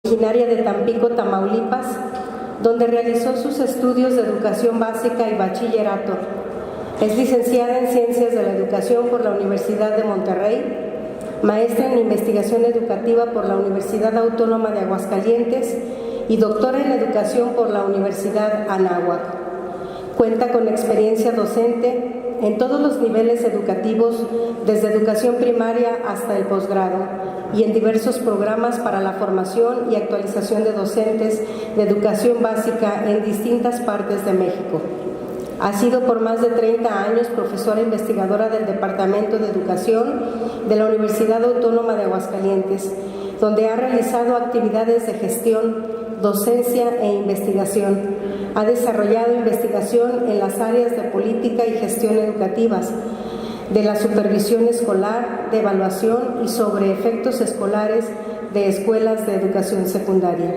originaria de Tampico, Tamaulipas, donde realizó sus estudios de educación básica y bachillerato. Es licenciada en Ciencias de la Educación por la Universidad de Monterrey, maestra en Investigación Educativa por la Universidad Autónoma de Aguascalientes y doctora en Educación por la Universidad Anáhuac. Cuenta con experiencia docente en todos los niveles educativos, desde educación primaria hasta el posgrado, y en diversos programas para la formación y actualización de docentes de educación básica en distintas partes de México. Ha sido por más de 30 años profesora investigadora del Departamento de Educación de la Universidad Autónoma de Aguascalientes, donde ha realizado actividades de gestión, docencia e investigación. Ha desarrollado investigación en las áreas de política y gestión educativas, de la supervisión escolar, de evaluación y sobre efectos escolares de escuelas de educación secundaria.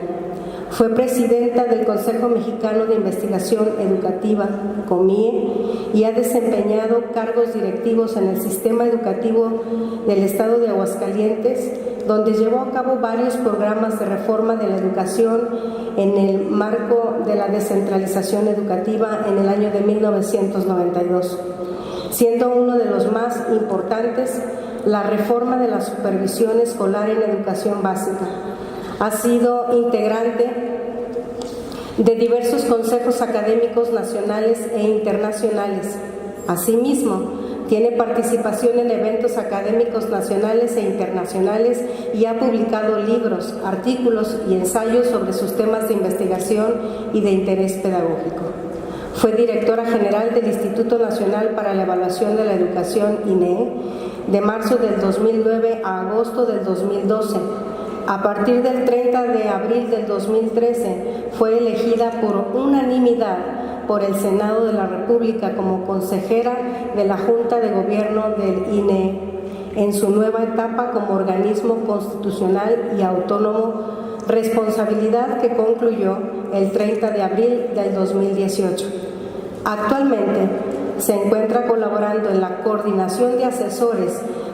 Fue presidenta del Consejo Mexicano de Investigación Educativa, COMIE, y ha desempeñado cargos directivos en el sistema educativo del Estado de Aguascalientes, donde llevó a cabo varios programas de reforma de la educación en el marco de la descentralización educativa en el año de 1992, siendo uno de los más importantes la reforma de la supervisión escolar en educación básica. Ha sido integrante de diversos consejos académicos nacionales e internacionales. Asimismo, tiene participación en eventos académicos nacionales e internacionales y ha publicado libros, artículos y ensayos sobre sus temas de investigación y de interés pedagógico. Fue directora general del Instituto Nacional para la Evaluación de la Educación, INEE, de marzo del 2009 a agosto del 2012. A partir del 30 de abril del 2013 fue elegida por unanimidad por el Senado de la República como consejera de la Junta de Gobierno del INEE en su nueva etapa como organismo constitucional y autónomo, responsabilidad que concluyó el 30 de abril del 2018. Actualmente se encuentra colaborando en la coordinación de asesores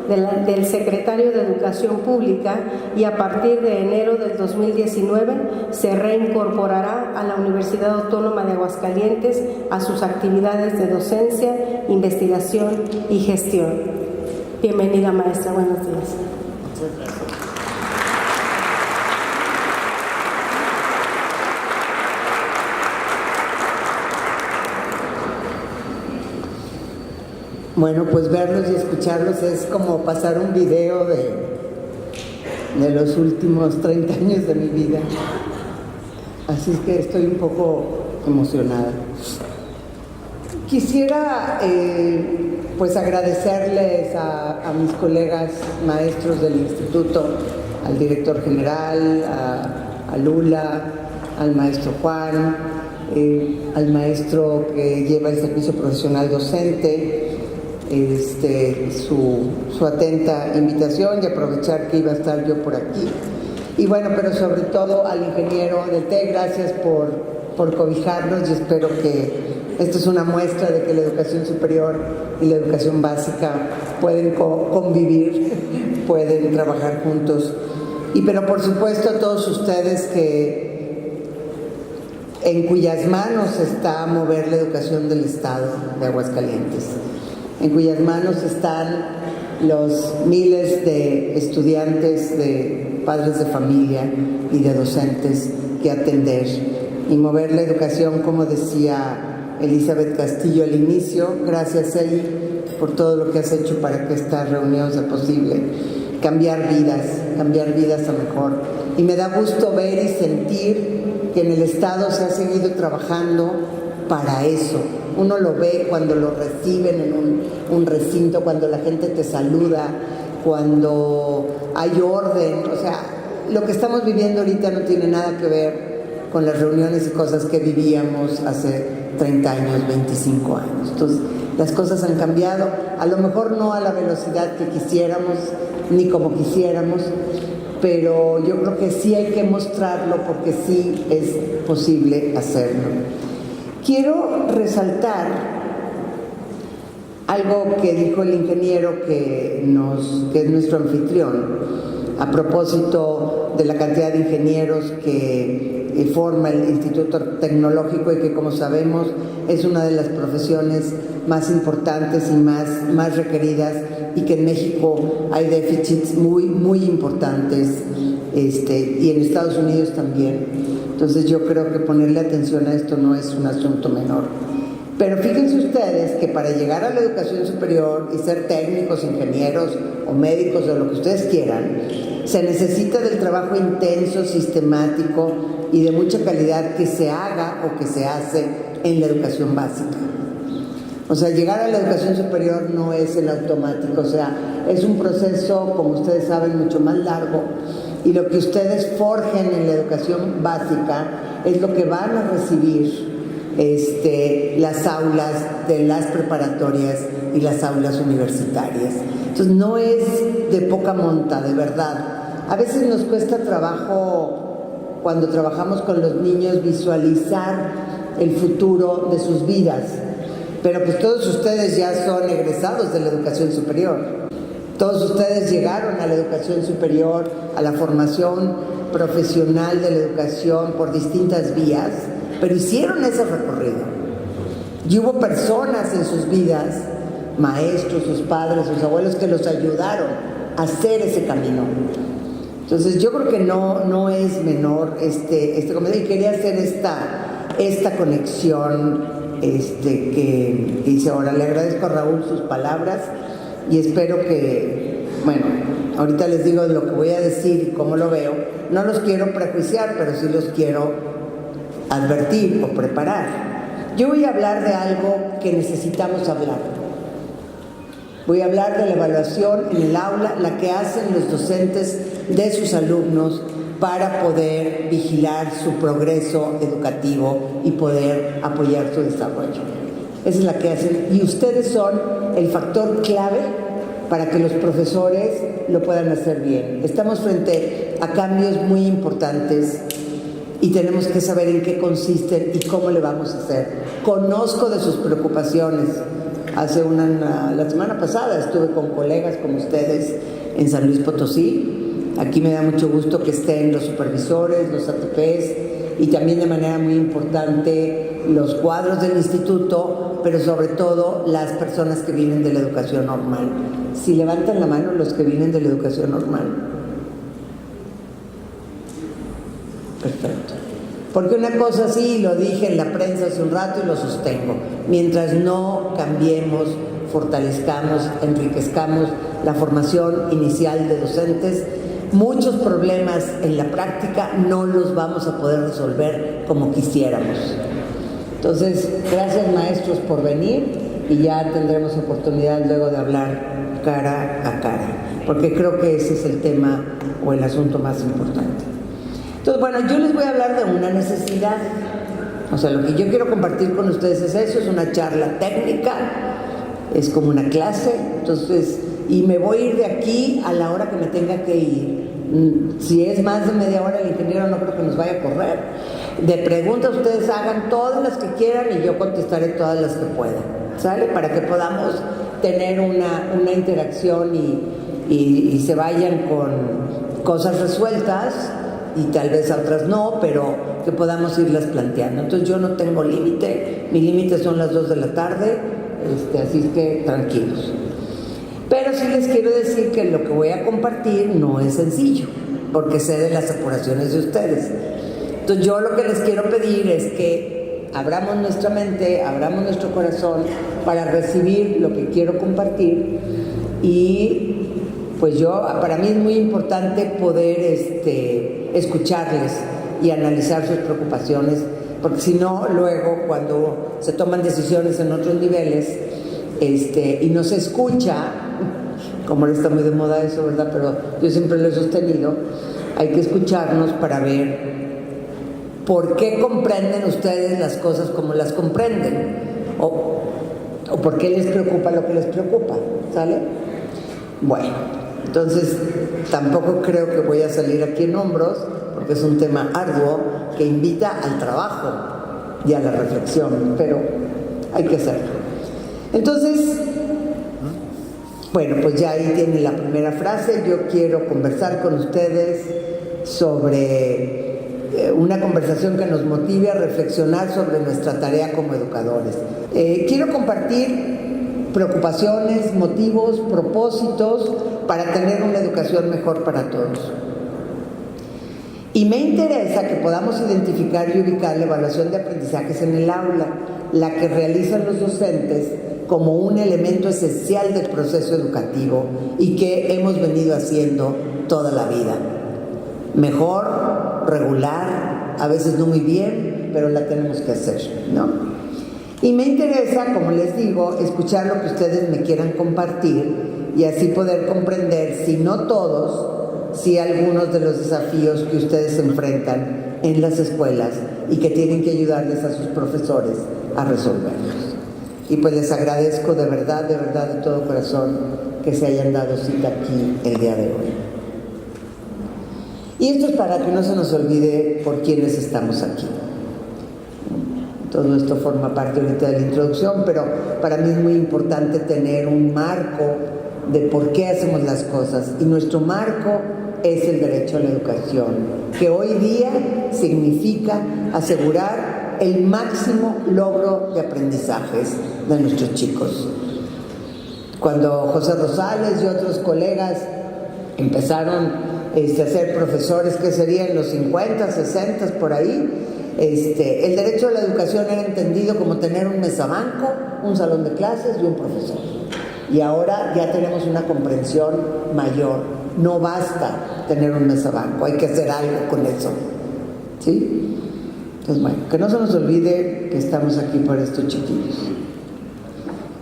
del secretario de Educación Pública y a partir de enero del 2019 se reincorporará a la Universidad Autónoma de Aguascalientes a sus actividades de docencia, investigación y gestión. Bienvenida, maestra. Buenos días. Muchas gracias. Bueno, pues verlos y escucharlos es como pasar un video de los últimos 30 años de mi vida. Así es que estoy un poco emocionada. Quisiera pues agradecerles a mis colegas maestros del instituto, al director general, a Lula, al maestro Juan, al maestro que lleva el servicio profesional docente, su atenta invitación y aprovechar que iba a estar yo por aquí. Y bueno, pero sobre todo al ingeniero del TEC, gracias por cobijarnos y espero que esta es una muestra de que la educación superior y la educación básica pueden convivir, pueden trabajar juntos. Pero por supuesto a todos ustedes en cuyas manos está mover la educación del Estado de Aguascalientes, en cuyas manos están los miles de estudiantes, de padres de familia y de docentes que atender y mover la educación, como decía Elizabeth Castillo al inicio. Gracias, Eli, por todo lo que has hecho para que esta reunión sea posible. Cambiar vidas a mejor. Y me da gusto ver y sentir que en el Estado se ha seguido trabajando para eso. Uno lo ve cuando lo reciben en un recinto, cuando la gente te saluda, cuando hay orden. O sea, lo que estamos viviendo ahorita no tiene nada que ver con las reuniones y cosas que vivíamos hace 30 años, 25 años. Entonces, las cosas han cambiado, a lo mejor no a la velocidad que quisiéramos, ni como quisiéramos, pero yo creo que sí hay que mostrarlo porque sí es posible hacerlo. Quiero resaltar algo que dijo el ingeniero que es nuestro anfitrión, a propósito de la cantidad de ingenieros que forma el Instituto Tecnológico y que, como sabemos, es una de las profesiones más importantes y más requeridas, y que en México hay déficits muy importantes, y en Estados Unidos también. Entonces yo creo que ponerle atención a esto no es un asunto menor. Pero fíjense ustedes que para llegar a la educación superior y ser técnicos, ingenieros o médicos o lo que ustedes quieran, se necesita del trabajo intenso, sistemático y de mucha calidad que se haga o que se hace en la educación básica. O sea, llegar a la educación superior no es en automático, o sea, es un proceso, como ustedes saben, mucho más largo, y lo que ustedes forjen en la educación básica es lo que van a recibir las aulas de las preparatorias y las aulas universitarias. Entonces no es de poca monta, de verdad. A veces nos cuesta trabajo, cuando trabajamos con los niños, visualizar el futuro de sus vidas, pero pues todos ustedes ya son egresados de la educación superior. Todos ustedes llegaron a la educación superior, a la formación profesional de la educación por distintas vías, pero hicieron ese recorrido. Y hubo personas en sus vidas, maestros, sus padres, sus abuelos, que los ayudaron a hacer ese camino. Entonces yo creo que no es menor comentario, y quería hacer esta conexión que hice ahora. Le agradezco a Raúl sus palabras y espero que, bueno, ahorita les digo lo que voy a decir y cómo lo veo. No los quiero prejuiciar, pero sí los quiero advertir o preparar. Yo voy a hablar de algo que necesitamos hablar. Voy a hablar de la evaluación en el aula, la que hacen los docentes de sus alumnos para poder vigilar su progreso educativo y poder apoyar su desarrollo. Esa es la que hacen, y ustedes son el factor clave para que los profesores lo puedan hacer bien. Estamos frente a cambios muy importantes y tenemos que saber en qué consisten y cómo le vamos a hacer. Conozco de sus preocupaciones. La semana pasada estuve con colegas como ustedes en San Luis Potosí. Aquí me da mucho gusto que estén los supervisores, los ATPs y también de manera muy importante los cuadros del instituto, pero sobre todo las personas que vienen de la educación normal. Si levantan la mano los que vienen de la educación normal. Perfecto. Porque una cosa sí, lo dije en la prensa hace un rato y lo sostengo, mientras no cambiemos, fortalezcamos, enriquezcamos la formación inicial de docentes, muchos problemas en la práctica no los vamos a poder resolver como quisiéramos. Entonces, gracias maestros por venir y ya tendremos oportunidad luego de hablar cara a cara, porque creo que ese es el tema o el asunto más importante. Entonces, bueno, yo les voy a hablar de una necesidad. O sea, lo que yo quiero compartir con ustedes es eso, es una charla técnica, es como una clase, entonces, y me voy a ir de aquí a la hora que me tenga que ir. Si es más de media hora, el ingeniero no creo que nos vaya a correr. De preguntas ustedes hagan todas las que quieran y yo contestaré todas las que pueda, ¿sale? Para que podamos tener una interacción y se vayan con cosas resueltas, y tal vez a otras no, pero que podamos irlas planteando. Entonces yo no tengo límite, mi límite son las 2 de la tarde, así es que tranquilos. Pero sí les quiero decir que lo que voy a compartir no es sencillo, porque sé de las apuraciones de ustedes. Entonces yo lo que les quiero pedir es que abramos nuestra mente, abramos nuestro corazón para recibir lo que quiero compartir, y pues para mí es muy importante poder escucharles y analizar sus preocupaciones, porque si no, luego cuando se toman decisiones en otros niveles y no se escucha, como ahora está muy de moda eso, ¿verdad? Pero yo siempre lo he sostenido, hay que escucharnos para ver por qué comprenden ustedes las cosas como las comprenden, o por qué les preocupa lo que les preocupa, ¿sale? Bueno, entonces tampoco creo que voy a salir aquí en hombros, porque es un tema arduo que invita al trabajo y a la reflexión, pero hay que hacerlo. Entonces, Bueno, pues ya ahí tienen la primera frase. Yo quiero conversar con ustedes sobre una conversación que nos motive a reflexionar sobre nuestra tarea como educadores. Quiero compartir preocupaciones, motivos, propósitos para tener una educación mejor para todos. Y me interesa que podamos identificar y ubicar la evaluación de aprendizajes en el aula, la que realizan los docentes como un elemento esencial del proceso educativo y que hemos venido haciendo toda la vida. Mejor, regular, a veces no muy bien, pero la tenemos que hacer, ¿no? Y me interesa, como les digo, escuchar lo que ustedes me quieran compartir y así poder comprender, si no todos, si algunos de los desafíos que ustedes enfrentan en las escuelas y que tienen que ayudarles a sus profesores a resolverlos. Y pues les agradezco de verdad, de todo corazón que se hayan dado cita aquí el día de hoy. Y esto es para que no se nos olvide por quiénes estamos aquí. Todo esto forma parte ahorita de la introducción, pero para mí es muy importante tener un marco de por qué hacemos las cosas. Y nuestro marco es el derecho a la educación, que hoy día significa asegurar el máximo logro de aprendizajes de nuestros chicos. Cuando José Rosales y otros colegas empezaron a ser profesores, que serían los 50, 60 por ahí, el derecho a la educación era entendido como tener un mesabanco, un salón de clases y un profesor. Y ahora ya tenemos una comprensión mayor. No basta tener un mesabanco, hay que hacer algo con eso, ¿sí? Entonces, bueno, que no se nos olvide que estamos aquí por estos chiquillos.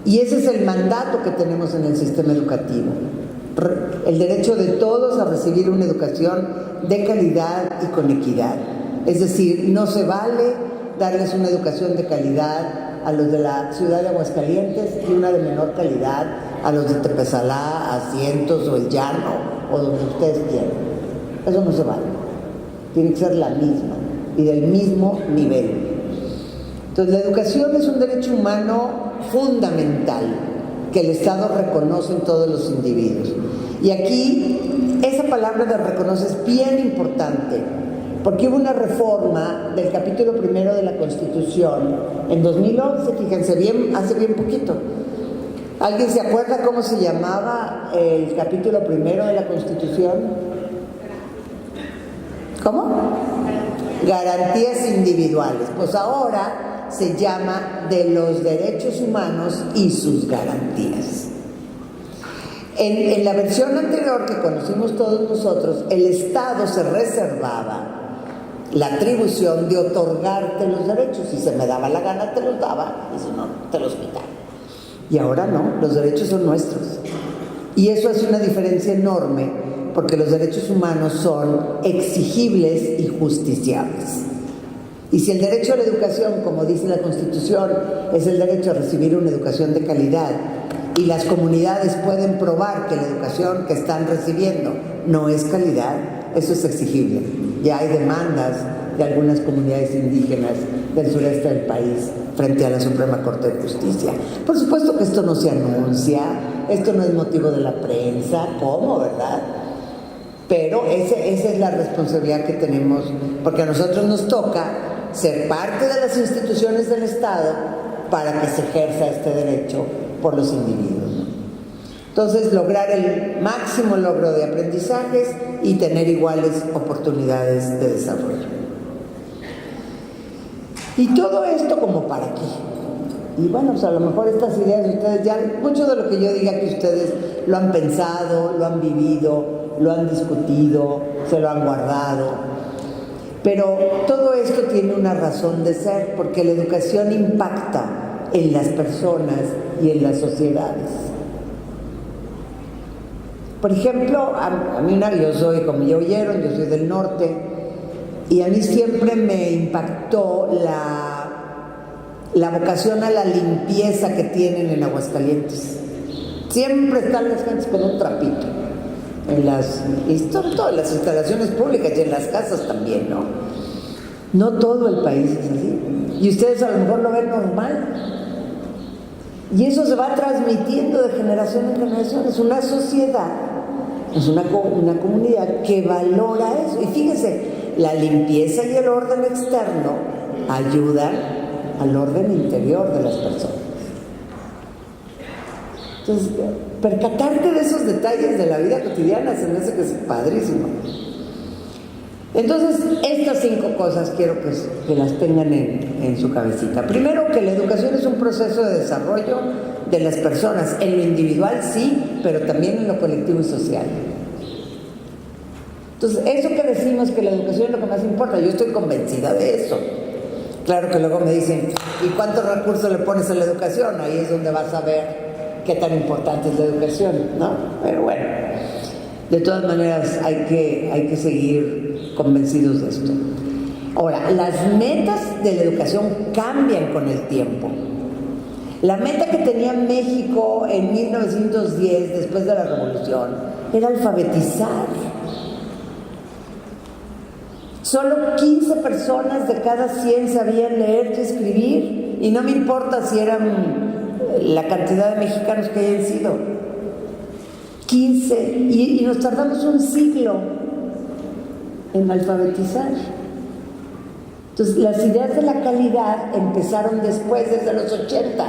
Y ese es el mandato que tenemos en el sistema educativo. El derecho de todos a recibir una educación de calidad y con equidad. Es decir, no se vale darles una educación de calidad a los de la ciudad de Aguascalientes y una de menor calidad a los de Tepesalá, Asientos o El Llano o donde ustedes quieran. Eso no se vale. Tiene que ser la misma y del mismo nivel. Entonces, la educación es un derecho humano fundamental que el Estado reconoce en todos los individuos. Y aquí, esa palabra de reconoce es bien importante, porque hubo una reforma del capítulo primero de la Constitución en 2011, fíjense bien, hace bien poquito. ¿Alguien se acuerda cómo se llamaba el capítulo primero de la Constitución? ¿Cómo? Garantías individuales. Pues ahora se llama de los derechos humanos y sus garantías. En la versión anterior que conocimos todos nosotros, el Estado se reservaba la atribución de otorgarte los derechos. Si se me daba la gana te los daba, y si no, te los quitaba. Y ahora no, los derechos son nuestros. Y eso hace una diferencia enorme, porque los derechos humanos son exigibles y justiciables. Y si el derecho a la educación, como dice la Constitución, es el derecho a recibir una educación de calidad, y las comunidades pueden probar que la educación que están recibiendo no es calidad, eso es exigible. Ya hay demandas de algunas comunidades indígenas del sureste del país frente a la Suprema Corte de Justicia. Por supuesto que esto no se anuncia, esto no es motivo de la prensa, ¿cómo, verdad? Pero esa es la responsabilidad que tenemos, porque a nosotros nos toca ser parte de las instituciones del Estado para que se ejerza este derecho por los individuos. Entonces, lograr el máximo logro de aprendizajes y tener iguales oportunidades de desarrollo. Y todo esto como para qué. Y bueno, pues a lo mejor estas ideas ustedes ya, mucho de lo que yo diga que ustedes lo han pensado, lo han vivido, lo han discutido, se lo han guardado. Pero todo esto tiene una razón de ser, porque la educación impacta en las personas y en las sociedades. Por ejemplo, a mí yo soy, como ya oyeron, yo soy del norte, y a mí siempre me impactó la vocación a la limpieza que tienen en Aguascalientes. Siempre están las gentes con un trapito, y sobre todo en las instalaciones públicas y en las casas también, ¿no? No todo el país es así, y ustedes a lo mejor lo ven normal. Y eso se va transmitiendo de generación en generación. Es una sociedad, es una comunidad que valora eso. Y fíjense, la limpieza y el orden externo ayudan al orden interior de las personas. Entonces, percatarte de esos detalles de la vida cotidiana se me hace que es padrísimo. Entonces, estas 5 cosas quiero que las tengan en su cabecita. Primero, que la educación es un proceso de desarrollo de las personas, en lo individual sí, pero también en lo colectivo y social. Entonces, eso que decimos que la educación es lo que más importa, yo estoy convencida de eso. Claro que luego me dicen, ¿y cuántos recursos le pones a la educación? Ahí es donde vas a ver qué tan importante es la educación, ¿no? Pero bueno, de todas maneras hay que seguir convencidos de esto. Ahora, las metas de la educación cambian con el tiempo. La meta que tenía México en 1910, después de la Revolución, era alfabetizar. Solo 15 personas de cada 100 sabían leer y escribir, y no me importa si eran la cantidad de mexicanos que hayan sido. 15, y nos tardamos un siglo en alfabetizar. Entonces, las ideas de la calidad empezaron después, desde los 80.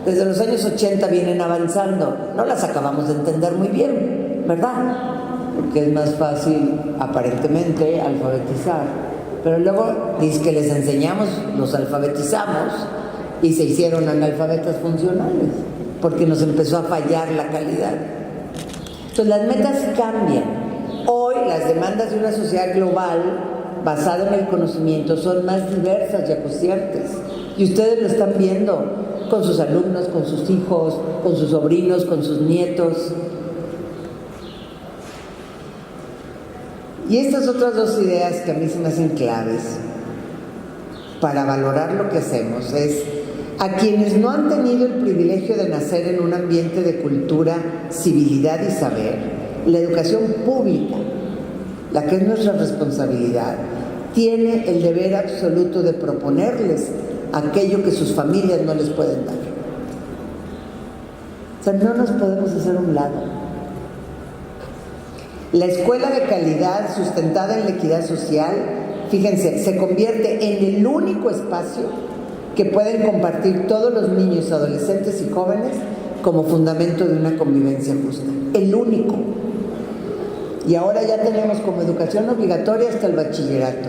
Desde los años 80 vienen avanzando. No las acabamos de entender muy bien, ¿verdad? Porque es más fácil, aparentemente, alfabetizar. Pero luego, dice que les enseñamos, los alfabetizamos, y se hicieron analfabetas funcionales, porque nos empezó a fallar la calidad. Entonces, las metas cambian. Hoy, las demandas de una sociedad global basada en el conocimiento son más diversas y acuciantes. Y ustedes lo están viendo con sus alumnos, con sus hijos, con sus sobrinos, con sus nietos. Y estas otras 2 ideas que a mí se me hacen claves para valorar lo que hacemos es: a quienes no han tenido el privilegio de nacer en un ambiente de cultura, civilidad y saber, la educación pública, la que es nuestra responsabilidad, tiene el deber absoluto de proponerles aquello que sus familias no les pueden dar. O sea, no nos podemos hacer a un lado. La escuela de calidad sustentada en la equidad social, fíjense, se convierte en el único espacio que pueden compartir todos los niños, adolescentes y jóvenes como fundamento de una convivencia justa. El único. Y ahora ya tenemos como educación obligatoria hasta el bachillerato.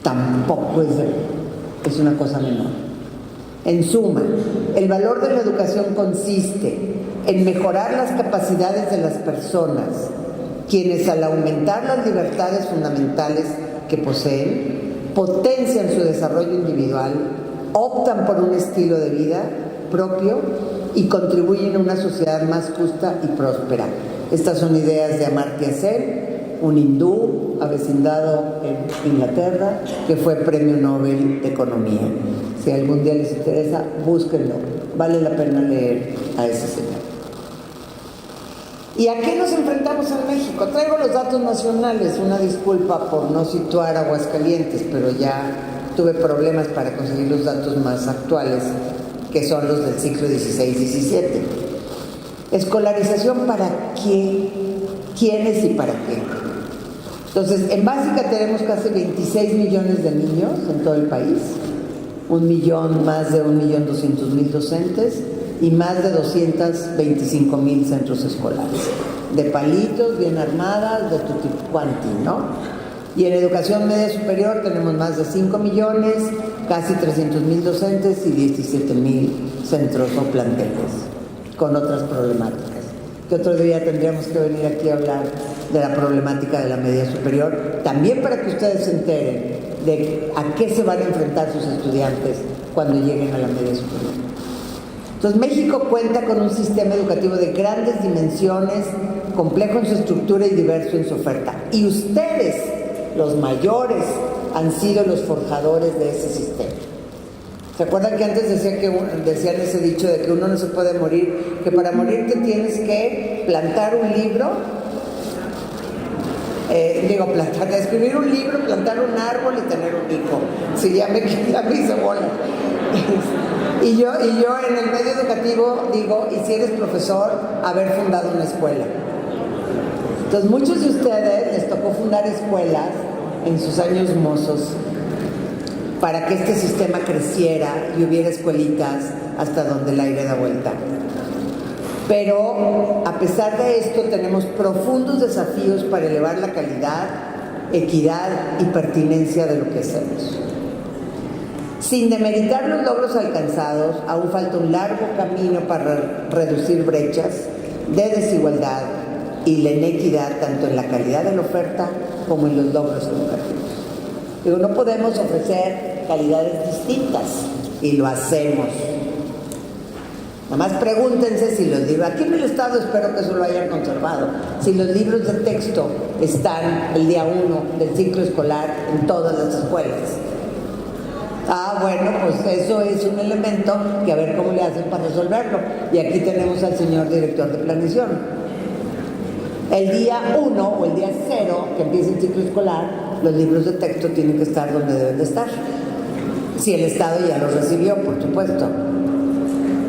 Tampoco es una cosa menor. En suma, el valor de la educación consiste en mejorar las capacidades de las personas, quienes al aumentar las libertades fundamentales que poseen, potencian su desarrollo individual, optan por un estilo de vida propio y contribuyen a una sociedad más justa y próspera. Estas son ideas de Amartya Sen, un hindú avecindado en Inglaterra, que fue Premio Nobel de Economía. Si algún día les interesa, búsquenlo. Vale la pena leer a ese señor. ¿Y a qué nos enfrentamos en México? Traigo los datos nacionales, una disculpa por no situar Aguascalientes, pero ya tuve problemas para conseguir los datos más actuales, que son los del siglo XVI-XVII. Escolarización para qué, quiénes y para qué. Entonces, en básica tenemos casi 26 millones de niños en todo el país, más de 1.200.000 docentes y más de 225.000 centros escolares, de palitos, bien armadas, de tutti quanti, ¿no? Y en educación media superior tenemos más de 5 millones, casi 300.000 docentes y 17.000 centros o planteles, con otras problemáticas. Que otro día tendríamos que venir aquí a hablar de la problemática de la media superior, también para que ustedes se enteren de a qué se van a enfrentar sus estudiantes cuando lleguen a la media superior. Entonces, México cuenta con un sistema educativo de grandes dimensiones, complejo en su estructura y diverso en su oferta. Y ustedes, los mayores, han sido los forjadores de ese sistema. ¿Se acuerdan que antes decían ese dicho de que uno no se puede morir? Que para morirte tienes que plantar un libro escribir un libro, plantar un árbol y tener un hijo. Sí, ya me hice bola. Y yo en el medio educativo digo, y si eres profesor, haber fundado una escuela. Entonces, muchos de ustedes les tocó fundar escuelas en sus años mozos para que este sistema creciera y hubiera escuelitas hasta donde el aire da vuelta. Pero a pesar de esto tenemos profundos desafíos para elevar la calidad, equidad y pertinencia de lo que hacemos. Sin demeritar los logros alcanzados, aún falta un largo camino para reducir brechas de desigualdad y la inequidad tanto en la calidad de la oferta como en los logros educativos. No podemos ofrecer calidades distintas y lo hacemos. Nada más pregúntense si los libros, aquí en el Estado espero que eso lo hayan conservado, si los libros de texto están el día 1 del ciclo escolar en todas las escuelas. Bueno, pues eso es un elemento que a ver cómo le hacen para resolverlo. Y aquí tenemos al señor director de planeación. El día 1 o el día 0 que empiece el ciclo escolar, los libros de texto tienen que estar donde deben de estar. Si el Estado ya los recibió, por supuesto.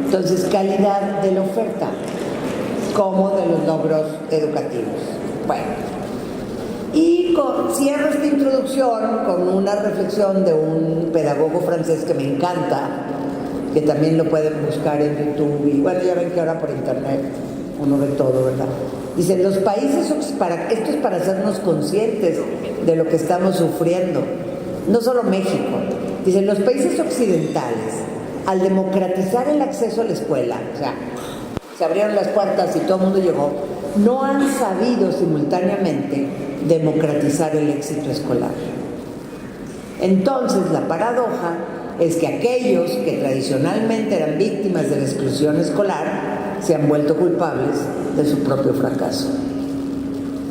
Entonces, calidad de la oferta, como de los logros educativos. Bueno, y cierro esta introducción con una reflexión de un pedagogo francés que me encanta, que también lo pueden buscar en YouTube, y bueno, ya ven que ahora por internet uno ve todo, ¿verdad? Dice, los países, esto es para hacernos conscientes de lo que estamos sufriendo, no solo México. Dice, los países occidentales, al democratizar el acceso a la escuela, o sea, se abrieron las puertas y todo el mundo llegó, no han sabido simultáneamente democratizar el éxito escolar. Entonces, la paradoja es que aquellos que tradicionalmente eran víctimas de la exclusión escolar se han vuelto culpables de su propio fracaso.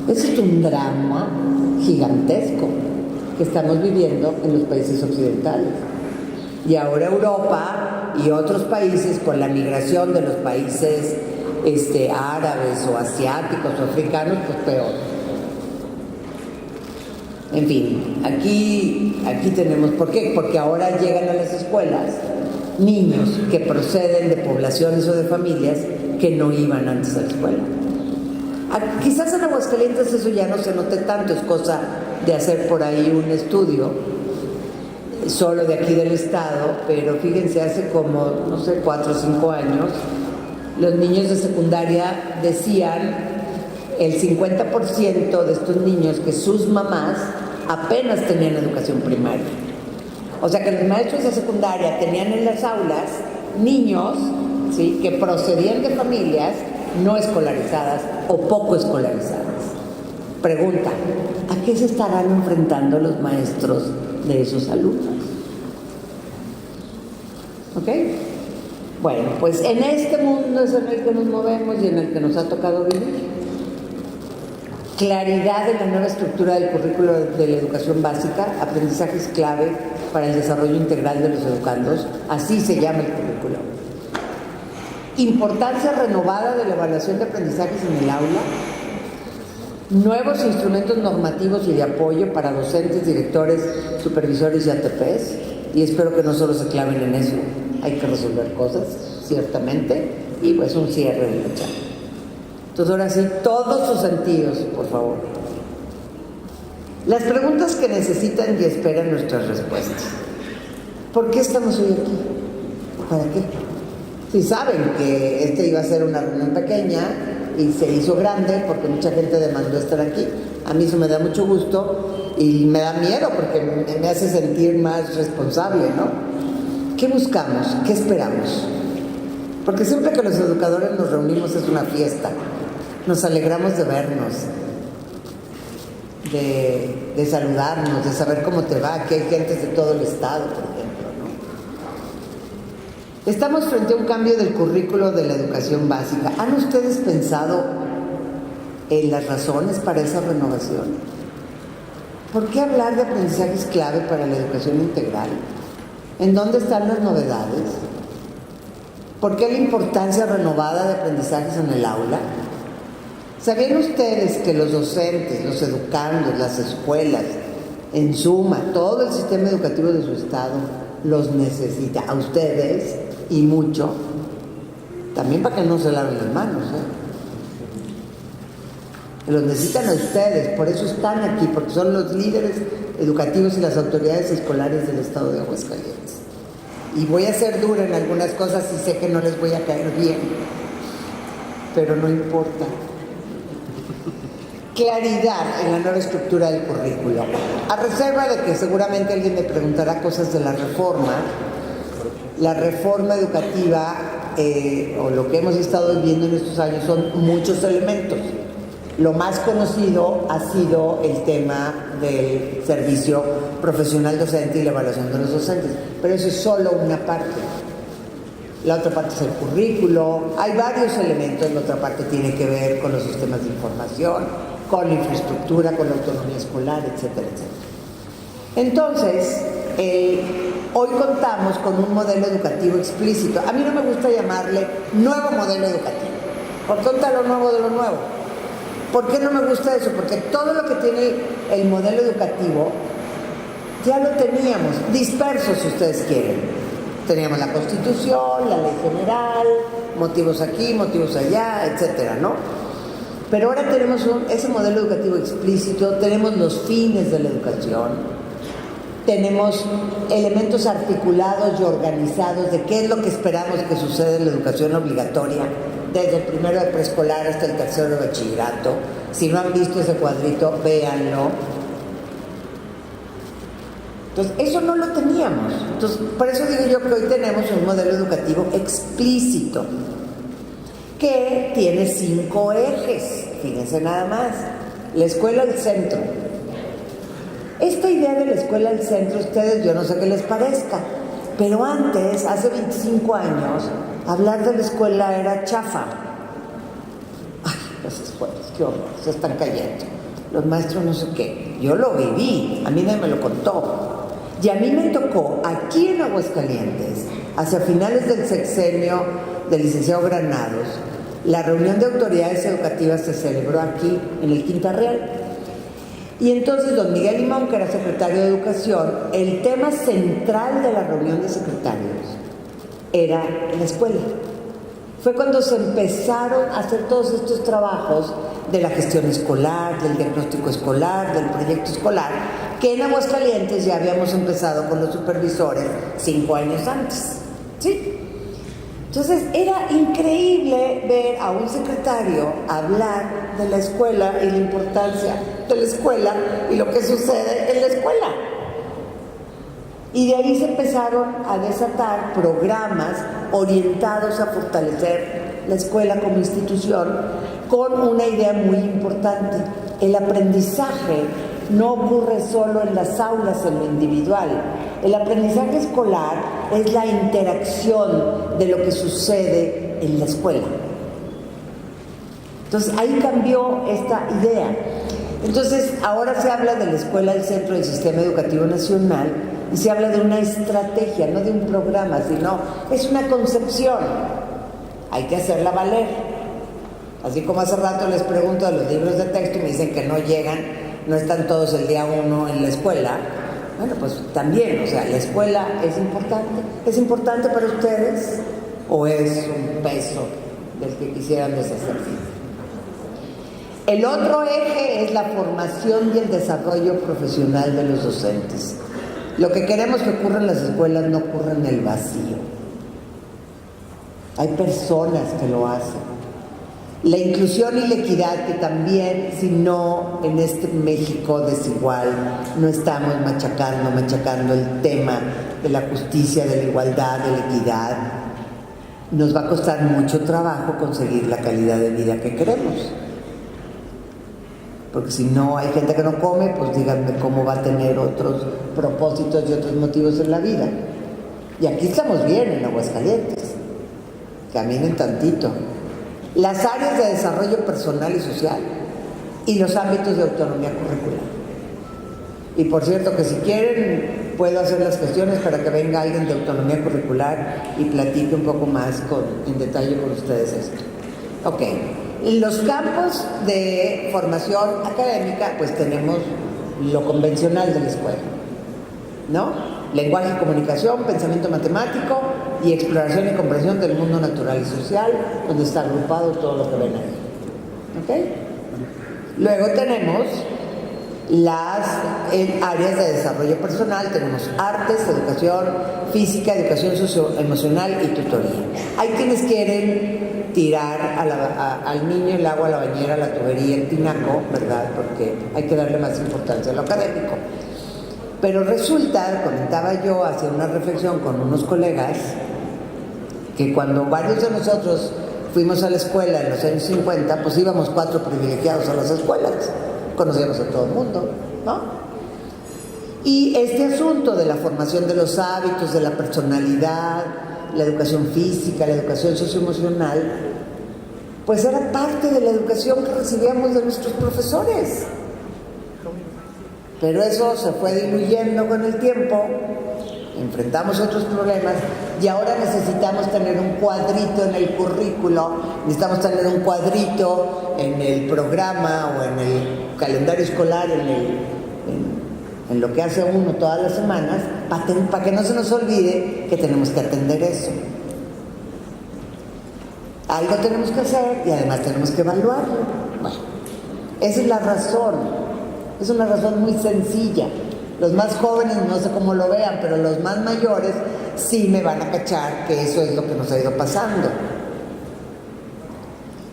Ese es un drama gigantesco que estamos viviendo en los países occidentales. Y ahora Europa y otros países, con la migración de los países árabes o asiáticos o africanos, pues peor. En fin, aquí tenemos, ¿por qué? Porque ahora llegan a las escuelas niños que proceden de poblaciones o de familias que no iban antes a la escuela. Quizás en Aguascalientes eso ya no se note tanto, es cosa de hacer por ahí un estudio solo de aquí del estado, pero fíjense, hace como, 4 o 5 años, los niños de secundaria decían, el 50% de estos niños, que sus mamás apenas tenían educación primaria. O sea que los maestros de secundaria tenían en las aulas niños, ¿sí?, que procedían de familias no escolarizadas o poco escolarizadas. Pregunta, ¿a qué se estarán enfrentando los maestros de esos alumnos? ¿Ok? Bueno, pues en este mundo es en el que nos movemos y en el que nos ha tocado vivir. Claridad en la nueva estructura del currículo de la educación básica, aprendizajes clave para el desarrollo integral de los educandos, así se llama el currículo. Importancia renovada de la evaluación de aprendizajes en el aula, nuevos instrumentos normativos y de apoyo para docentes, directores, supervisores y ATPs, y espero que no solo se claven en eso, hay que resolver cosas, ciertamente, y pues un cierre de la charla. Entonces ahora sí, todos sus sentidos, por favor. Las preguntas que necesitan y esperan nuestras respuestas. ¿Por qué estamos hoy aquí? ¿Para qué? Si saben que iba a ser una reunión pequeña y se hizo grande porque mucha gente demandó estar aquí. A mí eso me da mucho gusto y me da miedo porque me hace sentir más responsable, ¿no? ¿Qué buscamos? ¿Qué esperamos? Porque siempre que los educadores nos reunimos es una fiesta. Nos alegramos de vernos, de saludarnos, de saber cómo te va, que hay gentes de todo el estado, por ejemplo, ¿no? Estamos frente a un cambio del currículo de la educación básica. ¿Han ustedes pensado en las razones para esa renovación? ¿Por qué hablar de aprendizajes clave para la educación integral? ¿En dónde están las novedades? ¿Por qué la importancia renovada de aprendizajes en el aula? ¿Sabían ustedes que los docentes, los educandos, las escuelas, en suma, todo el sistema educativo de su estado los necesita a ustedes y mucho? También para que no se laven las manos, Los necesitan a ustedes, por eso están aquí, porque son los líderes educativos y las autoridades escolares del estado de Aguascalientes. Y voy a ser dura en algunas cosas y sé que no les voy a caer bien, pero no importa. Claridad en la nueva estructura del currículo. A reserva de que seguramente alguien me preguntará cosas de la reforma educativa o lo que hemos estado viviendo en estos años son muchos elementos. Lo más conocido ha sido el tema del servicio profesional docente y la evaluación de los docentes, pero eso es solo una parte. La otra parte es el currículo, hay varios elementos, la otra parte tiene que ver con los sistemas de información, con la infraestructura, con la autonomía escolar, etcétera, etcétera. Entonces, hoy contamos con un modelo educativo explícito. A mí no me gusta llamarle nuevo modelo educativo, porque conta lo nuevo de lo nuevo. ¿Por qué no me gusta eso? Porque todo lo que tiene el modelo educativo ya lo teníamos, disperso si ustedes quieren. Teníamos la Constitución, la Ley General, motivos aquí, motivos allá, etcétera, ¿no? Pero ahora tenemos ese modelo educativo explícito, tenemos los fines de la educación, tenemos elementos articulados y organizados de qué es lo que esperamos que suceda en la educación obligatoria, desde el primero de preescolar hasta el tercero de bachillerato. Si no han visto ese cuadrito, véanlo. Entonces, eso no lo teníamos. Entonces, por eso digo yo que hoy tenemos un modelo educativo explícito que tiene 5 ejes. Fíjense nada más. La escuela al centro. Esta idea de la escuela al centro, ustedes, yo no sé qué les parezca, pero antes, hace 25 años, hablar de la escuela era chafa. Ay, las escuelas, qué horror, se están cayendo. Los maestros no sé qué. Yo lo viví, a mí nadie me lo contó. Y a mí me tocó, aquí en Aguascalientes, hacia finales del sexenio del licenciado Granados, la reunión de autoridades educativas se celebró aquí, en el Quinta Real. Y entonces don Miguel Limón, que era secretario de Educación, el tema central de la reunión de secretarios era la escuela. Fue cuando se empezaron a hacer todos estos trabajos de la gestión escolar, del diagnóstico escolar, del proyecto escolar, que en Aguascalientes ya habíamos empezado con los supervisores 5 años antes, ¿sí? Entonces era increíble ver a un secretario hablar de la escuela y la importancia de la escuela y lo que sucede en la escuela. Y de ahí se empezaron a desatar programas orientados a fortalecer la escuela como institución con una idea muy importante. El aprendizaje no ocurre solo en las aulas, en lo individual. El aprendizaje escolar es la interacción de lo que sucede en la escuela. Entonces ahí cambió esta idea. Entonces ahora se habla de la escuela al centro del sistema educativo nacional y se habla de una estrategia, no de un programa, sino es una concepción. Hay que hacerla valer. Así como hace rato les pregunto de los libros de texto y me dicen que no llegan, no están todos el día 1 en la escuela. Bueno, pues también, o sea, la escuela es importante. ¿Es importante para ustedes o es un peso del que quisieran deshacerse? El otro eje es la formación y el desarrollo profesional de los docentes. Lo que queremos que ocurra en las escuelas no ocurre en el vacío. Hay personas que lo hacen. La inclusión y la equidad, que también, si no, en este México desigual, no estamos machacando el tema de la justicia, de la igualdad, de la equidad, nos va a costar mucho trabajo conseguir la calidad de vida que queremos. Porque si no hay gente que no come, pues díganme cómo va a tener otros propósitos y otros motivos en la vida. Y aquí estamos bien en Aguascalientes. Caminen tantito. Las áreas de desarrollo personal y social y los ámbitos de autonomía curricular. Y por cierto que si quieren puedo hacer las gestiones para que venga alguien de autonomía curricular y platique un poco más en detalle con ustedes esto. Ok, Los campos de formación académica, pues tenemos lo convencional de la escuela, ¿no? Lenguaje y comunicación, pensamiento matemático y exploración y comprensión del mundo natural y social, donde está agrupado todo lo que ven ahí. ¿Ok? Luego tenemos las áreas de desarrollo personal, tenemos artes, educación física, educación socioemocional y tutoría. Hay quienes quieren tirar al niño el agua a la bañera, a la tubería, el tinaco, ¿verdad? Porque hay que darle más importancia a lo académico. Pero resulta, comentaba yo, hacía una reflexión con unos colegas, que cuando varios de nosotros fuimos a la escuela en los años 50, pues íbamos 4 privilegiados a las escuelas, conocíamos a todo el mundo, ¿no? Y este asunto de la formación de los hábitos, de la personalidad, la educación física, la educación socioemocional, pues era parte de la educación que recibíamos de nuestros profesores. Pero eso se fue diluyendo con el tiempo, enfrentamos otros problemas y ahora necesitamos tener un cuadrito en el currículo, necesitamos tener un cuadrito en el programa o en el calendario escolar, en lo que hace uno todas las semanas, para que no se nos olvide que tenemos que atender eso. Algo tenemos que hacer y además tenemos que evaluarlo. Bueno, esa es la razón. Es una razón muy sencilla. Los más jóvenes no sé cómo lo vean, pero los más mayores sí me van a cachar que eso es lo que nos ha ido pasando.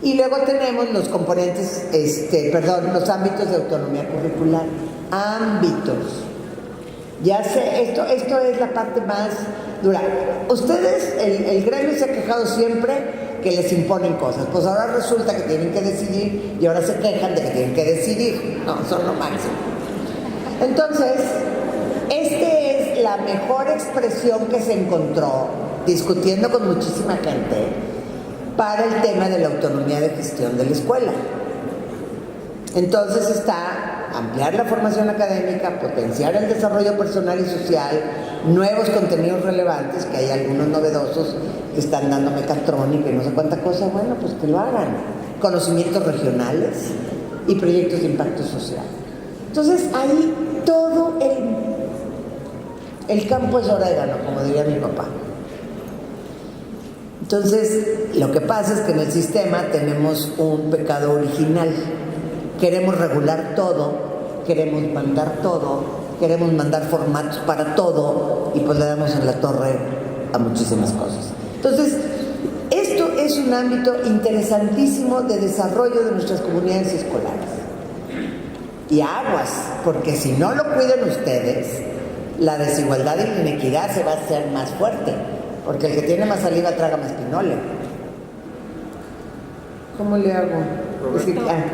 Y luego tenemos los componentes, los ámbitos de autonomía curricular. Ámbitos. Ya sé, esto es la parte más dura. Ustedes, el gremio se ha quejado siempre que les imponen cosas. Pues ahora resulta que tienen que decidir y ahora se quejan de que tienen que decidir. No, son lo máximo. Entonces, esta es la mejor expresión que se encontró, discutiendo con muchísima gente, para el tema de la autonomía de gestión de la escuela. Entonces está ampliar la formación académica, potenciar el desarrollo personal y social, nuevos contenidos relevantes, que hay algunos novedosos que están dando mecatrónica y no sé cuánta cosa, bueno, pues que lo hagan. Conocimientos regionales y proyectos de impacto social. Entonces ahí todo el campo es orégano, como diría mi papá. Entonces lo que pasa es que en el sistema tenemos un pecado original. Queremos regular todo, queremos mandar todo, queremos mandar formatos para todo y pues le damos en la torre a muchísimas cosas. Entonces, esto es un ámbito interesantísimo de desarrollo de nuestras comunidades escolares. Y aguas, porque si no lo cuidan ustedes, la desigualdad y la inequidad se va a hacer más fuerte, porque el que tiene más saliva traga más pinole. ¿Cómo le hago? Ya.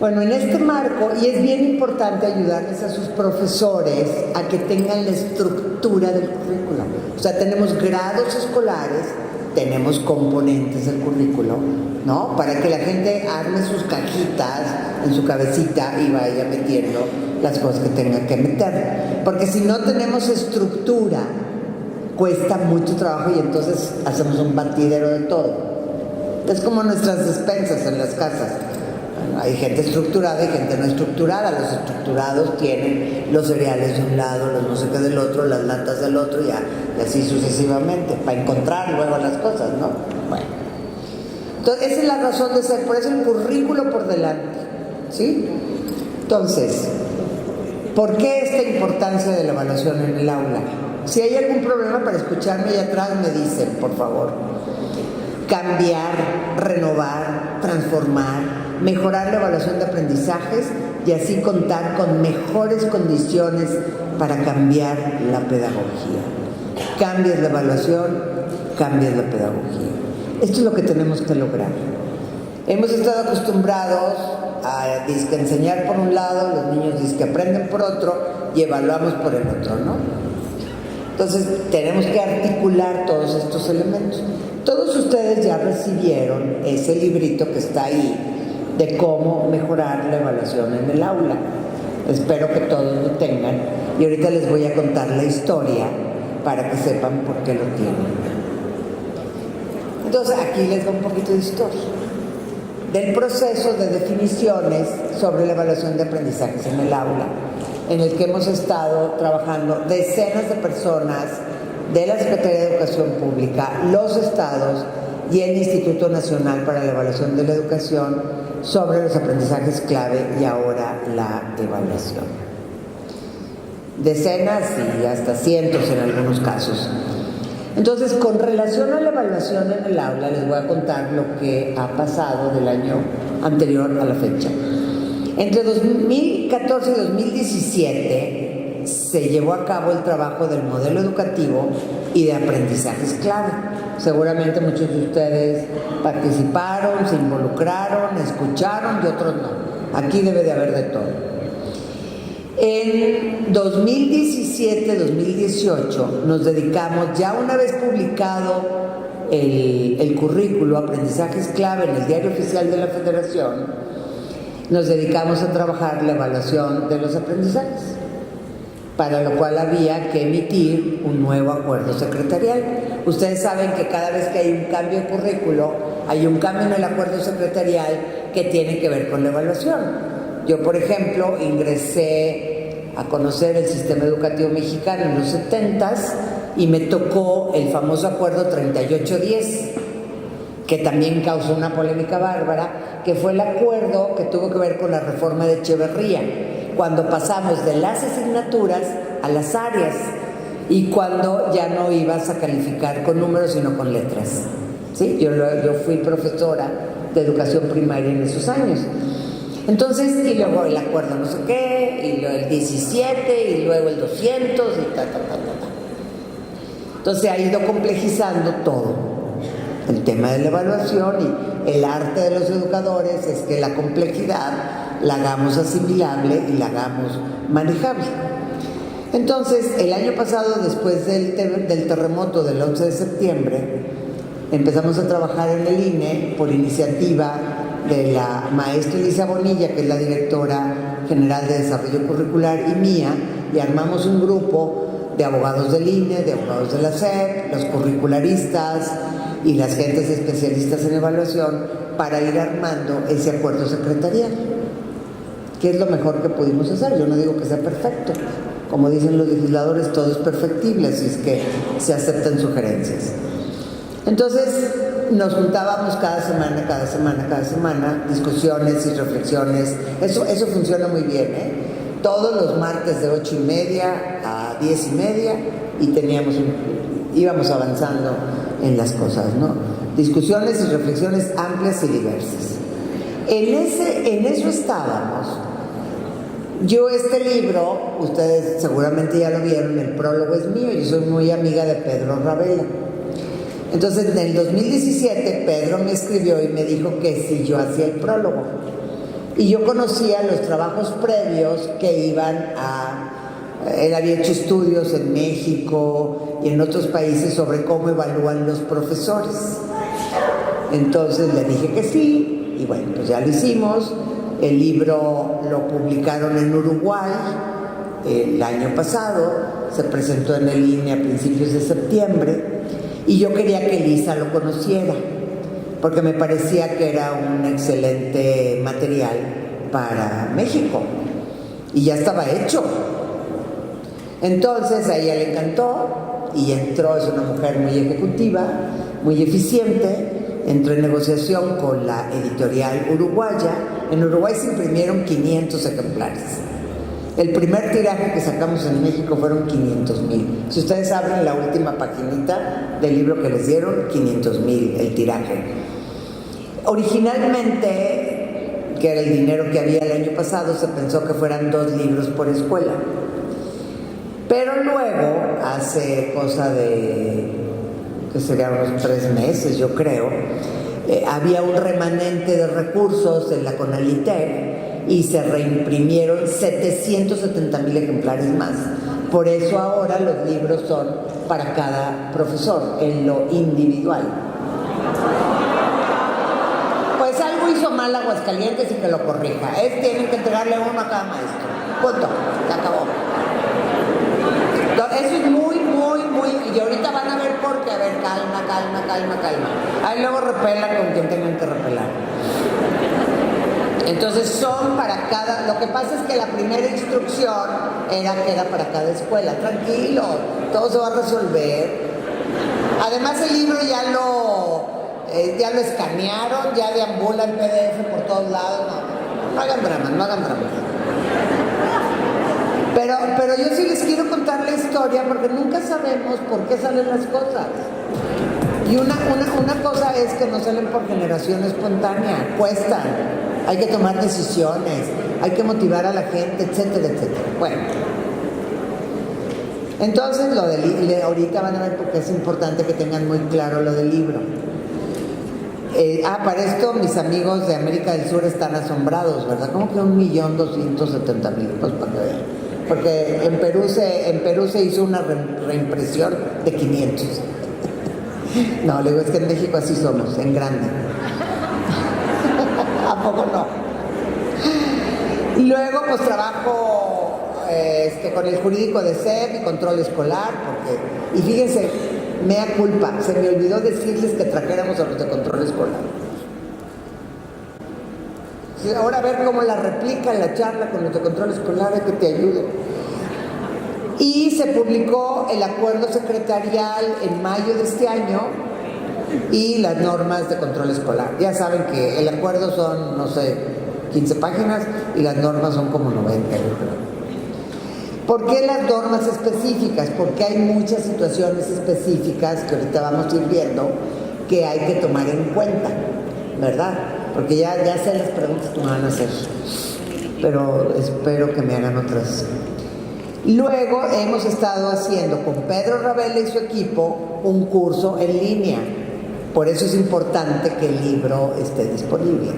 Bueno, en este marco, y es bien importante ayudarles a sus profesores a que tengan la estructura del currículo. O sea, tenemos grados escolares, tenemos componentes del currículo, ¿no? Para que la gente arme sus cajitas en su cabecita y vaya metiendo las cosas que tenga que meter. Porque si no tenemos estructura, cuesta mucho trabajo y entonces hacemos un batidero de todo. Es como nuestras despensas en las casas. Bueno, hay gente estructurada y gente no estructurada. Los estructurados tienen los cereales de un lado, los no sé qué del otro, las latas del otro, y así sucesivamente, para encontrar luego las cosas, ¿no? Bueno. Entonces, esa es la razón de ser, por eso el currículo por delante, ¿sí? Entonces, ¿por qué esta importancia de la evaluación en el aula? Si hay algún problema para escucharme allá atrás, me dicen, por favor. Cambiar, renovar, transformar, mejorar la evaluación de aprendizajes y así contar con mejores condiciones para cambiar la pedagogía. Cambias la evaluación, cambias la pedagogía. Esto es lo que tenemos que lograr. Hemos estado acostumbrados a disque enseñar por un lado, los niños disque aprenden por otro y evaluamos por el otro, ¿no? Entonces tenemos que articular todos estos elementos. Todos ustedes ya recibieron ese librito que está ahí de cómo mejorar la evaluación en el aula. Espero que todos lo tengan y ahorita les voy a contar la historia para que sepan por qué lo tienen. Entonces aquí les va un poquito de historia del proceso de definiciones sobre la evaluación de aprendizajes en el aula, en el que hemos estado trabajando decenas de personas de la Secretaría de Educación Pública, los estados y el Instituto Nacional para la Evaluación de la Educación sobre los aprendizajes clave y ahora la evaluación. Decenas y hasta cientos en algunos casos. Entonces, con relación a la evaluación en el aula, les voy a contar lo que ha pasado del año anterior a la fecha. Entre 2014 y 2017 se llevó a cabo el trabajo del modelo educativo y de aprendizajes clave. Seguramente muchos de ustedes participaron, se involucraron, escucharon y otros no. Aquí debe de haber de todo. En 2017-2018 nos dedicamos, ya una vez publicado el currículo Aprendizajes Clave en el Diario Oficial de la Federación, nos dedicamos a trabajar la evaluación de los aprendizajes, para lo cual había que emitir un nuevo acuerdo secretarial. Ustedes saben que cada vez que hay un cambio de currículo, hay un cambio en el acuerdo secretarial que tiene que ver con la evaluación. Yo, por ejemplo, ingresé a conocer el sistema educativo mexicano en los 70s y me tocó el famoso acuerdo 3810, que también causó una polémica bárbara, que fue el acuerdo que tuvo que ver con la reforma de Echeverría, cuando pasamos de las asignaturas a las áreas y cuando ya no ibas a calificar con números sino con letras. ¿Sí? Yo fui profesora de educación primaria en esos años. Entonces, y luego el acuerdo no sé qué, y luego el 17, y luego el 200, y ta. Entonces se ha ido complejizando todo. El tema de la evaluación y el arte de los educadores es que la complejidad la hagamos asimilable y la hagamos manejable. Entonces, el año pasado, después del terremoto del 11 de septiembre, empezamos a trabajar en el INE por iniciativa de la maestra Elisa Bonilla, que es la directora general de desarrollo curricular, y mía, y armamos un grupo de abogados del INE, de abogados de la SEP, los curricularistas y las gentes especialistas en evaluación para ir armando ese acuerdo secretarial, que es lo mejor que pudimos hacer. Yo no digo que sea perfecto, como dicen los legisladores, todo es perfectible, así es que se aceptan sugerencias. Entonces nos juntábamos cada semana, discusiones y reflexiones. Eso funciona muy bien, ¿eh? Todos los martes de 8:30 a 10:30 y íbamos avanzando en las cosas, ¿no? Discusiones y reflexiones amplias y diversas. En eso estábamos. Yo este libro, ustedes seguramente ya lo vieron, el prólogo es mío, yo soy muy amiga de Pedro Ravela. Entonces, en el 2017, Pedro me escribió y me dijo que si yo hacía el prólogo. Y yo conocía los trabajos previos que iban a... Él había hecho estudios en México y en otros países sobre cómo evalúan los profesores. Entonces le dije que sí, y bueno, pues ya lo hicimos. El libro lo publicaron en Uruguay el año pasado, se presentó en el INE a principios de septiembre, y yo quería que Lisa lo conociera, porque me parecía que era un excelente material para México, y ya estaba hecho. Entonces a ella le encantó, y entró, es una mujer muy ejecutiva, muy eficiente, entró en negociación con la editorial uruguaya. En Uruguay se imprimieron 500 ejemplares. El primer tiraje que sacamos en México fueron 500,000. Si ustedes abren la última paginita del libro que les dieron, 500,000 el tiraje. Originalmente, que era el dinero que había el año pasado, se pensó que fueran 2 libros por escuela. Pero luego, hace cosa de, que serían unos 3 meses, yo creo, había un remanente de recursos en la CONALITER y se reimprimieron 770,000 ejemplares más. Por eso ahora los libros son para cada profesor, en lo individual. Pues algo hizo mal Aguascalientes y que lo corrija. Tienen que entregarle uno a cada maestro. Punto. Se acabó. Eso es muy... Y ahorita van a ver por qué. A ver, calma. Ahí luego repelan con quien tengan que repelar. Entonces son para cada... Lo que pasa es que la primera instrucción era que era para cada escuela. Tranquilo, todo se va a resolver. Además el libro ya lo escanearon, ya deambula en PDF por todos lados. No hagan drama. Pero yo sí les quiero contar la historia, porque nunca sabemos por qué salen las cosas. Y una cosa es que no salen por generación espontánea, cuestan, hay que tomar decisiones, hay que motivar a la gente, etcétera. Bueno, entonces ahorita van a ver por qué es importante que tengan muy claro lo del libro. Para esto mis amigos de América del Sur están asombrados, ¿verdad? ¿Cómo que 1,270,000? Pues para que vean. Porque en Perú se hizo una reimpresión de 500. No, le digo, es que en México así somos, en grande. ¿A poco no? Y luego pues trabajo con el jurídico de SEP y control escolar, y fíjense, mea culpa, se me olvidó decirles que trajéramos a los de control escolar. Ahora a ver cómo la replica la charla con los de control escolar, hay que te ayuden. Y se publicó el acuerdo secretarial en mayo de este año y las normas de control escolar. Ya saben que el acuerdo son, no sé, 15 páginas y las normas son como 90, yo creo. ¿Por qué las normas específicas? Porque hay muchas situaciones específicas que ahorita vamos a ir viendo que hay que tomar en cuenta, ¿verdad? Porque ya sé las preguntas que me van a hacer, pero espero que me hagan otras. Luego hemos estado haciendo con Pedro Ravela y su equipo un curso en línea. Por eso es importante que el libro esté disponible.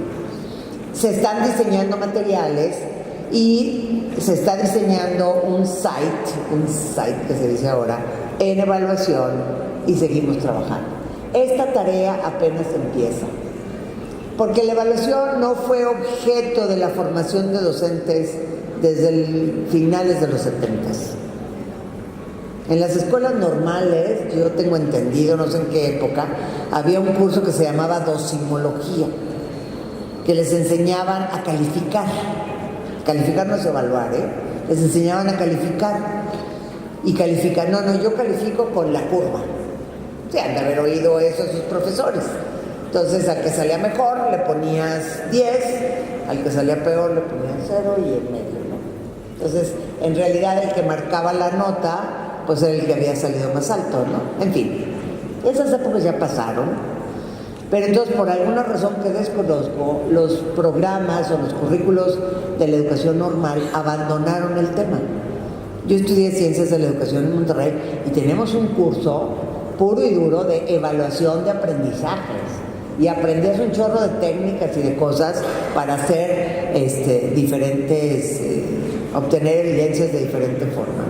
Se están diseñando materiales y se está diseñando un site que se dice ahora, en evaluación, y seguimos trabajando. Esta tarea apenas empieza, porque la evaluación no fue objeto de la formación de docentes desde finales de los 70s. En las escuelas normales, yo tengo entendido, no sé en qué época, había un curso que se llamaba docimología, que les enseñaban a calificar. Calificar no es evaluar, les enseñaban a calificar. Y calificar, yo califico con la curva. Se han de haber oído eso a sus profesores. Entonces, al que salía mejor le ponías 10, al que salía peor le ponías 0 y en medio, ¿no? Entonces, en realidad el que marcaba la nota, pues era el que había salido más alto, ¿no? En fin, esas épocas ya pasaron. Pero entonces, por alguna razón que desconozco, los programas o los currículos de la educación normal abandonaron el tema. Yo estudié Ciencias de la Educación en Monterrey y tenemos un curso puro y duro de evaluación de aprendizajes. y aprendías un chorro de técnicas y de cosas para hacer diferentes, obtener evidencias de diferente forma.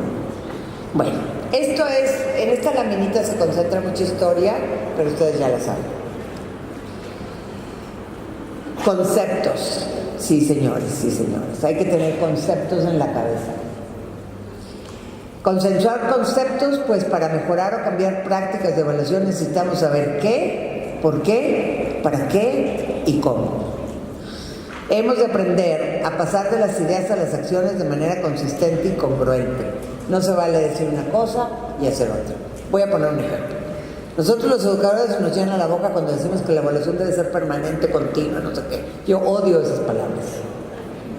Bueno, esto es, en esta laminita se concentra mucha historia, pero ustedes ya la saben. Conceptos, sí señores, hay que tener conceptos en la cabeza. Consensuar conceptos, pues para mejorar o cambiar prácticas de evaluación necesitamos saber qué, por qué, para qué y cómo. Hemos de aprender a pasar de las ideas a las acciones de manera consistente y congruente. No se vale decir una cosa y hacer otra. Voy a poner un ejemplo. Nosotros los educadores nos llenan la boca cuando decimos que la evaluación debe ser permanente, continua, no sé qué. Yo odio esas palabras.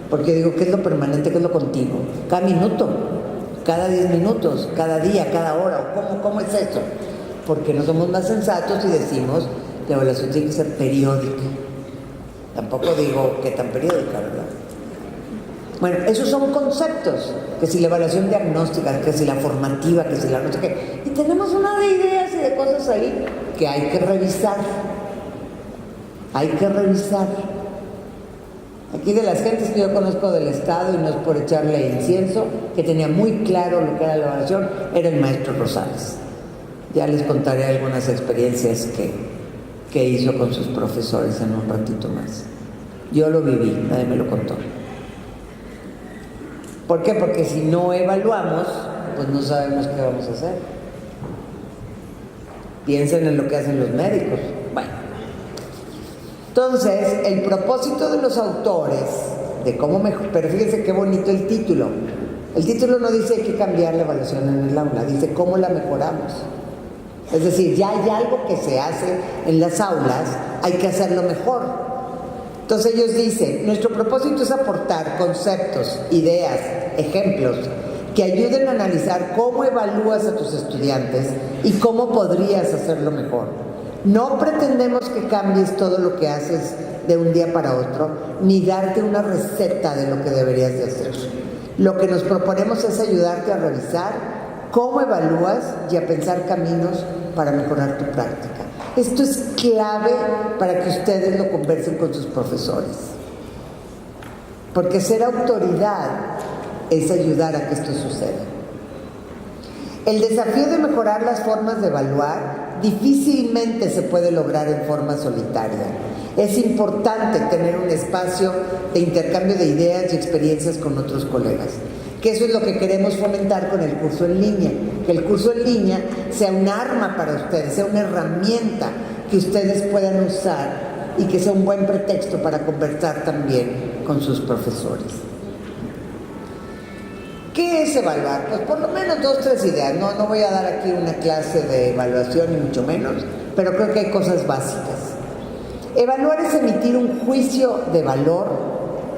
Porque digo, ¿qué es lo permanente, qué es lo continuo? Cada minuto, cada 10 minutos, cada día, cada hora. ¿Cómo es eso? Porque no somos más sensatos y decimos que la evaluación tiene que ser periódica. Tampoco digo que tan periódica, ¿verdad? Bueno, esos son conceptos, que si la evaluación diagnóstica, que si la formativa, que si la no sé qué. Y tenemos una de ideas y de cosas ahí que hay que revisar. Hay que revisar. Aquí de las gentes que yo conozco del Estado, y no es por echarle incienso, que tenía muy claro lo que era la evaluación, era el maestro Rosales. Ya les contaré algunas experiencias que hizo con sus profesores en un ratito más. Yo lo viví, nadie me lo contó. ¿Por qué? Porque si no evaluamos, pues no sabemos qué vamos a hacer. Piensen en lo que hacen los médicos. Bueno, entonces, el propósito de los autores, de cómo mejor, pero fíjense qué bonito el título. El título no dice hay que cambiar la evaluación en el aula, dice cómo la mejoramos. Es decir, ya hay algo que se hace en las aulas, hay que hacerlo mejor. Entonces ellos dicen, nuestro propósito es aportar conceptos, ideas, ejemplos, que ayuden a analizar cómo evalúas a tus estudiantes y cómo podrías hacerlo mejor. No pretendemos que cambies todo lo que haces de un día para otro, ni darte una receta de lo que deberías de hacer. Lo que nos proponemos es ayudarte a revisar cómo evalúas y a pensar caminos para mejorar tu práctica. Esto es clave para que ustedes lo conversen con sus profesores. Porque ser autoridad es ayudar a que esto suceda. El desafío de mejorar las formas de evaluar difícilmente se puede lograr en forma solitaria. Es importante tener un espacio de intercambio de ideas y experiencias con otros colegas. Que eso es lo que queremos fomentar con el curso en línea, que el curso en línea sea un arma para ustedes, sea una herramienta que ustedes puedan usar y que sea un buen pretexto para conversar también con sus profesores. ¿Qué es evaluar? Pues por lo menos 2 o 3 ideas. No voy a dar aquí una clase de evaluación, ni mucho menos, pero creo que hay cosas básicas. Evaluar es emitir un juicio de valor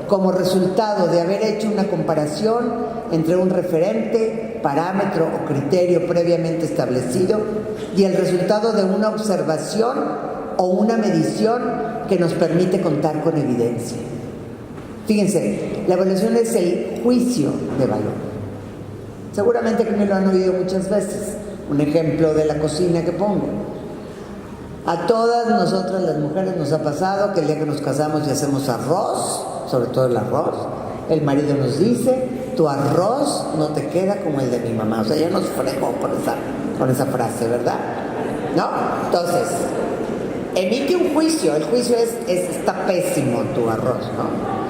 como resultado de haber hecho una comparación entre un referente, parámetro o criterio previamente establecido y el resultado de una observación o una medición que nos permite contar con evidencia. Fíjense, la evaluación es el juicio de valor. Seguramente que me lo han oído muchas veces. Un ejemplo de la cocina que pongo. A todas nosotras las mujeres nos ha pasado que el día que nos casamos y hacemos arroz, sobre todo el arroz, el marido nos dice, tu arroz no te queda como el de mi mamá. O sea, ya nos fregó con esa frase, ¿verdad? ¿No? Entonces, emite un juicio. El juicio está pésimo tu arroz, ¿no?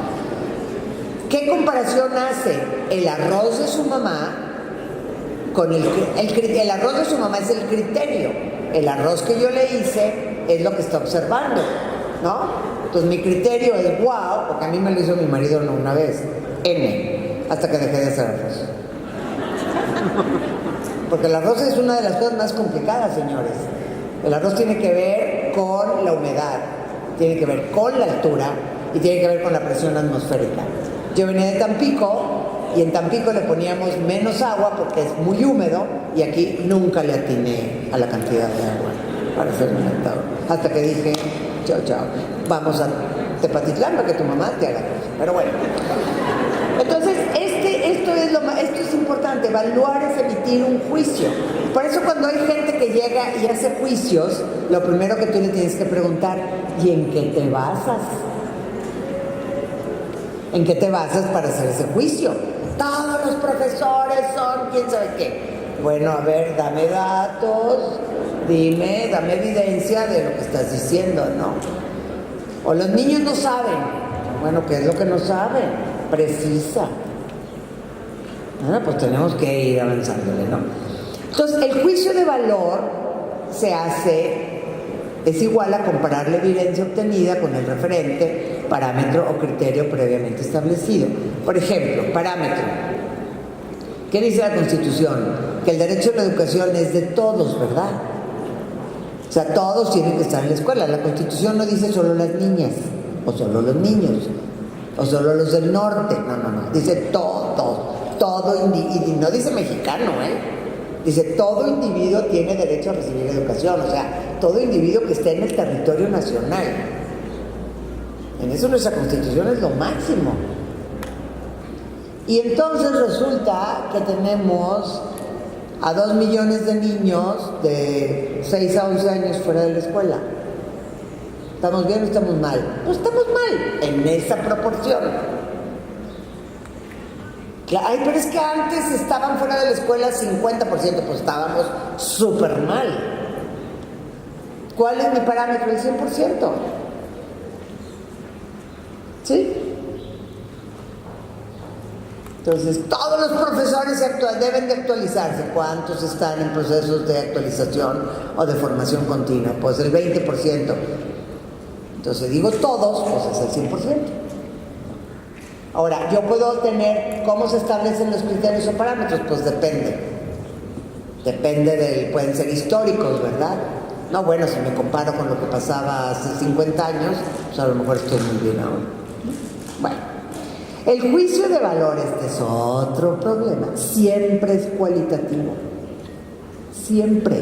¿Qué comparación hace el arroz de su mamá con el arroz de su mamá? Es el criterio. El arroz que yo le hice es lo que está observando, ¿no? Entonces mi criterio es wow, porque a mí me lo hizo mi marido no una vez, N, hasta que dejé de hacer arroz. Porque el arroz es una de las cosas más complicadas, señores. El arroz tiene que ver con la humedad, tiene que ver con la altura y tiene que ver con la presión atmosférica. Yo venía de Tampico y en Tampico le poníamos menos agua porque es muy húmedo y aquí nunca le atiné a la cantidad de agua para hacer un mentado. Hasta que dije, chao, vamos a Tepatitlán para que tu mamá te haga arroz. Pero bueno, entonces este esto es importante. Evaluar es emitir un juicio. Por eso cuando hay gente que llega y hace juicios, lo primero que tú le tienes que preguntar, ¿y en qué te basas? ¿En qué te basas para hacer ese juicio? Todos los profesores son quién sabe qué. Bueno, a ver, dame datos, dame evidencia de lo que estás diciendo, ¿no? O los niños no saben. Bueno, ¿qué es lo que no saben? Precisa. Bueno, pues tenemos que ir avanzándole, ¿no? Entonces, el juicio de valor es igual a comparar la evidencia obtenida con el referente, parámetro o criterio previamente establecido. Por ejemplo, parámetro. ¿Qué dice la Constitución? Que el derecho a la educación es de todos, ¿verdad? O sea, todos tienen que estar en la escuela. La Constitución no dice solo las niñas, o solo los niños, o solo los del norte. No. Dice todo individuo. Y no dice mexicano, Dice, todo individuo tiene derecho a recibir educación. O sea, todo individuo que esté en el territorio nacional. En eso nuestra Constitución es lo máximo. Y entonces resulta que tenemos a 2 millones de niños de 6 a 11 años fuera de la escuela. ¿Estamos bien o estamos mal? Pues estamos mal, en esa proporción. Ay, pero es que antes estaban fuera de la escuela 50%, pues estábamos súper mal. ¿Cuál es mi parámetro? El 100%. ¿Sí? Entonces, todos los profesores deben de actualizarse. ¿Cuántos están en procesos de actualización o de formación continua? Pues el 20%. Entonces, digo todos, pues es el 100%. Ahora, yo puedo tener, ¿cómo se establecen los criterios o parámetros? Pues depende. Pueden ser históricos, ¿verdad? No, bueno, si me comparo con lo que pasaba hace 50 años, pues a lo mejor estoy muy bien ahora. Bueno, el juicio de valor, este es otro problema. Siempre es cualitativo. Siempre.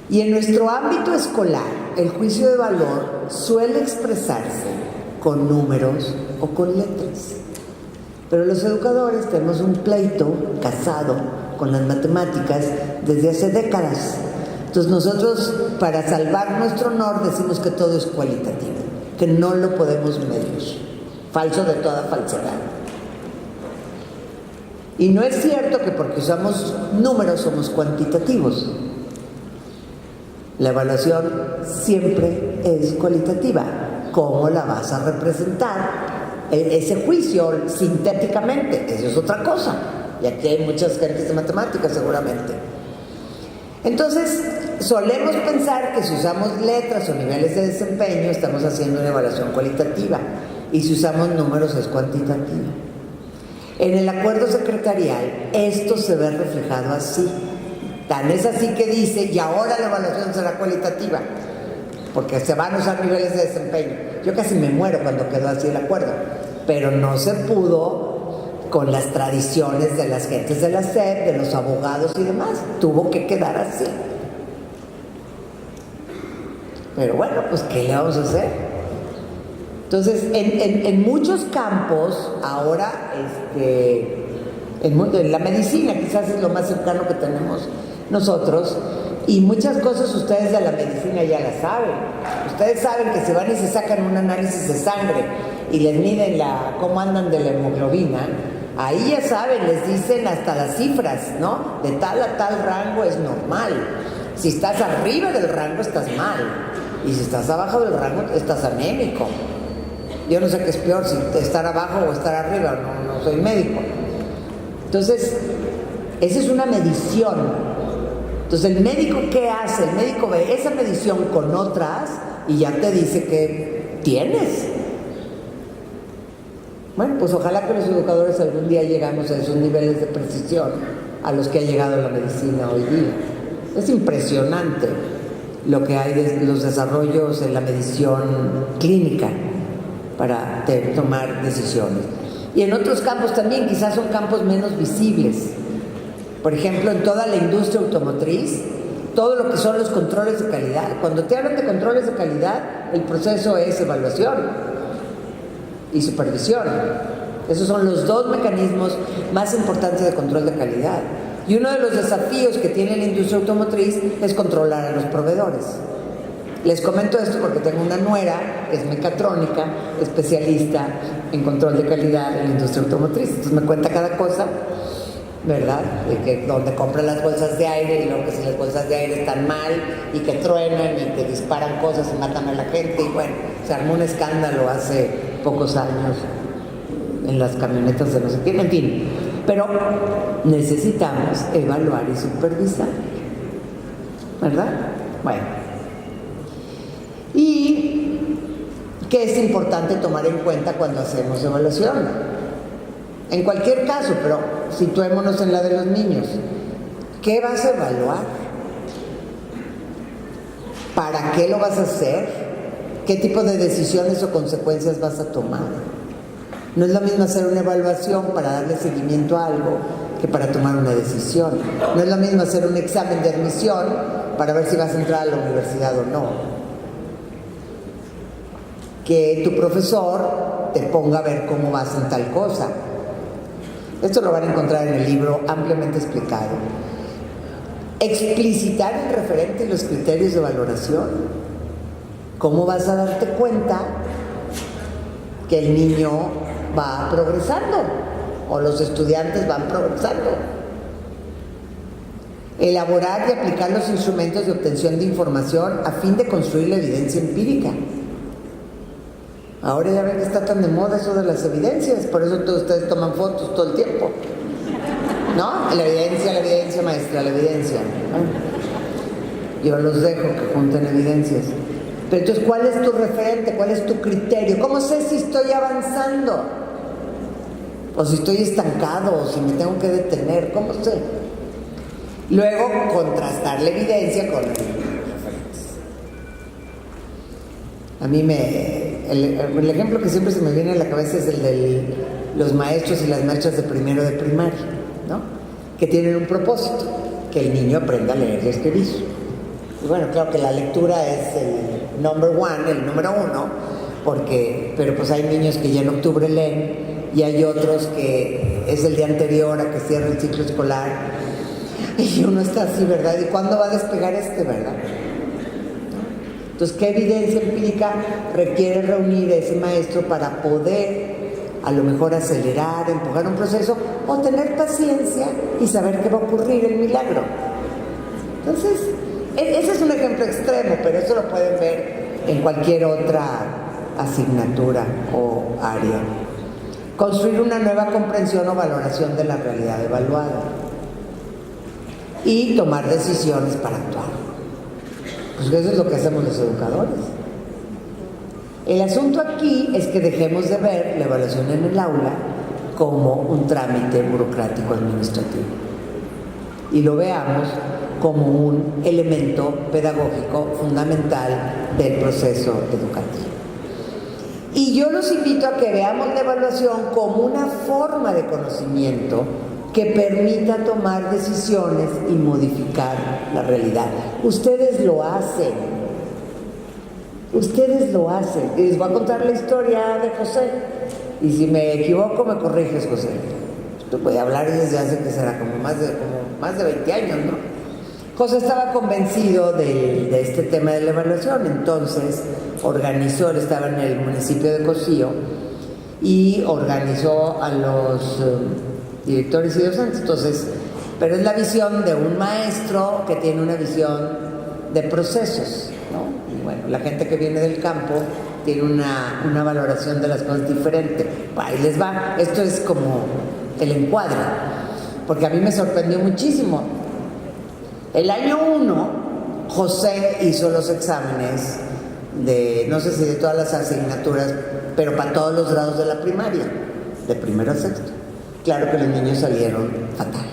Y en nuestro ámbito escolar, el juicio de valor suele expresarse con números o con letras. Pero los educadores tenemos un pleito casado con las matemáticas desde hace décadas. Entonces nosotros, para salvar nuestro honor, decimos que todo es cualitativo, que no lo podemos medir. Falso de toda falsedad. Y no es cierto que porque usamos números somos cuantitativos. La evaluación siempre es cualitativa. ¿Cómo la vas a representar? Ese juicio sintéticamente, eso es otra cosa. Y aquí hay muchas gentes de matemáticas seguramente. Entonces, solemos pensar que si usamos letras o niveles de desempeño, estamos haciendo una evaluación cualitativa. Y si usamos números es cuantitativa. En el acuerdo secretarial, esto se ve reflejado así. Tan es así que dice, y ahora la evaluación será cualitativa, porque se van a usar niveles de desempeño. Yo casi me muero cuando quedó así el acuerdo, pero no se pudo con las tradiciones de las gentes de la SEP, de los abogados y demás. Tuvo que quedar así. Pero bueno, pues ¿qué le vamos a hacer? Entonces, en muchos campos, ahora, en la medicina quizás es lo más cercano que tenemos nosotros, y muchas cosas ustedes de la medicina ya las saben. Ustedes saben que se van y se sacan un análisis de sangre y les miden cómo andan de la hemoglobina. Ahí ya saben, les dicen hasta las cifras, ¿no? De tal a tal rango es normal. Si estás arriba del rango estás mal, y si estás abajo del rango estás anémico. Yo no sé qué es peor, si estar abajo o estar arriba, no soy médico. Entonces, esa es una medición. Entonces, ¿el médico qué hace? El médico ve esa medición con otras y ya te dice que tienes. Bueno, pues ojalá que los educadores algún día llegamos a esos niveles de precisión a los que ha llegado la medicina hoy día. Es impresionante lo que hay de los desarrollos en la medición clínica para tomar decisiones. Y en otros campos también, quizás son campos menos visibles. Por ejemplo, en toda la industria automotriz, todo lo que son los controles de calidad. Cuando te hablan de controles de calidad, el proceso es evaluación y supervisión. Esos son los dos mecanismos más importantes de control de calidad. Y uno de los desafíos que tiene la industria automotriz es controlar a los proveedores. Les comento esto porque tengo una nuera que es mecatrónica, especialista en control de calidad en la industria automotriz. Entonces me cuenta cada cosa, ¿verdad? De que donde compra las bolsas de aire y luego que si las bolsas de aire están mal y que truenan y que disparan cosas y matan a la gente. Y bueno, se armó un escándalo hace pocos años en las camionetas de no sé quién, en fin. Pero necesitamos evaluar y supervisar, ¿verdad? Bueno. ¿Y qué es importante tomar en cuenta cuando hacemos evaluación? En cualquier caso, pero situémonos en la de los niños. ¿Qué vas a evaluar? ¿Para qué lo vas a hacer? ¿Qué tipo de decisiones o consecuencias vas a tomar? No es lo mismo hacer una evaluación para darle seguimiento a algo que para tomar una decisión. No es lo mismo hacer un examen de admisión para ver si vas a entrar a la universidad o no. Que tu profesor te ponga a ver cómo vas en tal cosa. Esto lo van a encontrar en el libro ampliamente explicado. Explicitar el referente y los criterios de valoración. ¿Cómo vas a darte cuenta que el niño va progresando o los estudiantes van progresando? Elaborar y aplicar los instrumentos de obtención de información a fin de construir la evidencia empírica. Ahora ya ven que está tan de moda eso de las evidencias, por eso todos ustedes toman fotos todo el tiempo, ¿no? La evidencia, maestra, la evidencia. Yo los dejo que junten evidencias. Pero entonces, ¿cuál es tu referente? ¿Cuál es tu criterio? ¿Cómo sé si estoy avanzando? O si estoy estancado, o si me tengo que detener, ¿cómo sé? Luego, contrastar la evidencia con los referentes. A mí el ejemplo que siempre se me viene a la cabeza es el de los maestros y las maestras de primero de primaria, ¿no? Que tienen un propósito, que el niño aprenda a leer y escribir. Y bueno, claro que la lectura es el número uno, pero pues hay niños que ya en octubre leen y hay otros que es el día anterior a que cierre el ciclo escolar y uno está así, ¿verdad? ¿Y cuándo va a despegar verdad? Entonces, ¿qué evidencia empírica requiere reunir ese maestro para poder a lo mejor acelerar, empujar un proceso o tener paciencia y saber que va a ocurrir el milagro? Entonces, ese es un ejemplo extremo, pero eso lo pueden ver en cualquier otra asignatura o área. Construir una nueva comprensión o valoración de la realidad evaluada y tomar decisiones para actuar. Pues eso es lo que hacemos los educadores. El asunto aquí es que dejemos de ver la evaluación en el aula como un trámite burocrático administrativo y lo veamos como un elemento pedagógico fundamental del proceso educativo. Y yo los invito a que veamos la evaluación como una forma de conocimiento que permita tomar decisiones y modificar la realidad. Ustedes lo hacen. Y les voy a contar la historia de José. Y si me equivoco, me corriges, José. Esto voy a hablar desde hace que será como más de 20 años, ¿no? José estaba convencido de este tema de la evaluación, entonces organizó, él estaba en el municipio de Cocío, y organizó a los directores y docentes. Entonces, pero es la visión de un maestro que tiene una visión de procesos, ¿no? Y bueno, la gente que viene del campo tiene una valoración de las cosas diferente. Ahí les va, esto es como el encuadre, porque a mí me sorprendió muchísimo. El año 1, José hizo los exámenes de, no sé si de todas las asignaturas, pero para todos los grados de la primaria, de primero a sexto. Claro que los niños salieron fatales.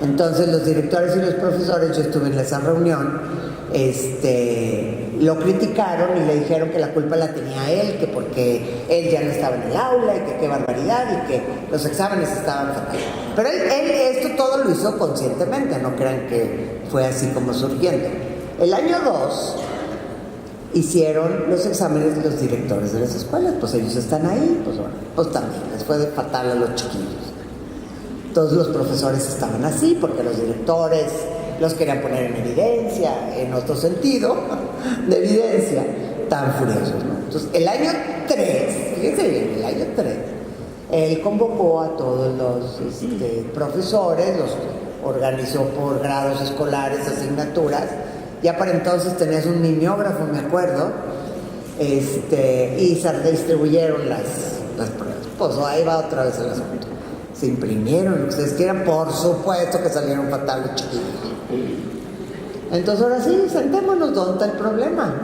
Entonces los directores y los profesores, yo estuve en esa reunión, lo criticaron y le dijeron que la culpa la tenía él, que porque él ya no estaba en el aula y que qué barbaridad y que los exámenes estaban fatales. Pero él esto todo lo hizo conscientemente, no crean que fue así como surgiendo. El año 2, hicieron los exámenes los directores de las escuelas, pues ellos están ahí, pues bueno, pues también les fue fatal a los chiquillos. Todos los profesores estaban así, porque los directores los querían poner en evidencia, en otro sentido de evidencia, tan furiosos, ¿no? Entonces, el año 3, fíjense bien, el año 3, él convocó a todos los profesores, los organizó por grados escolares, asignaturas. Ya para entonces tenías un mimeógrafo, me acuerdo, y se distribuyeron las pruebas. Pues ahí va otra vez el asunto. Se imprimieron, lo que ustedes quieran, por supuesto que salieron fatal los chiquillos. Entonces ahora sí, sentémonos, ¿dónde está el problema?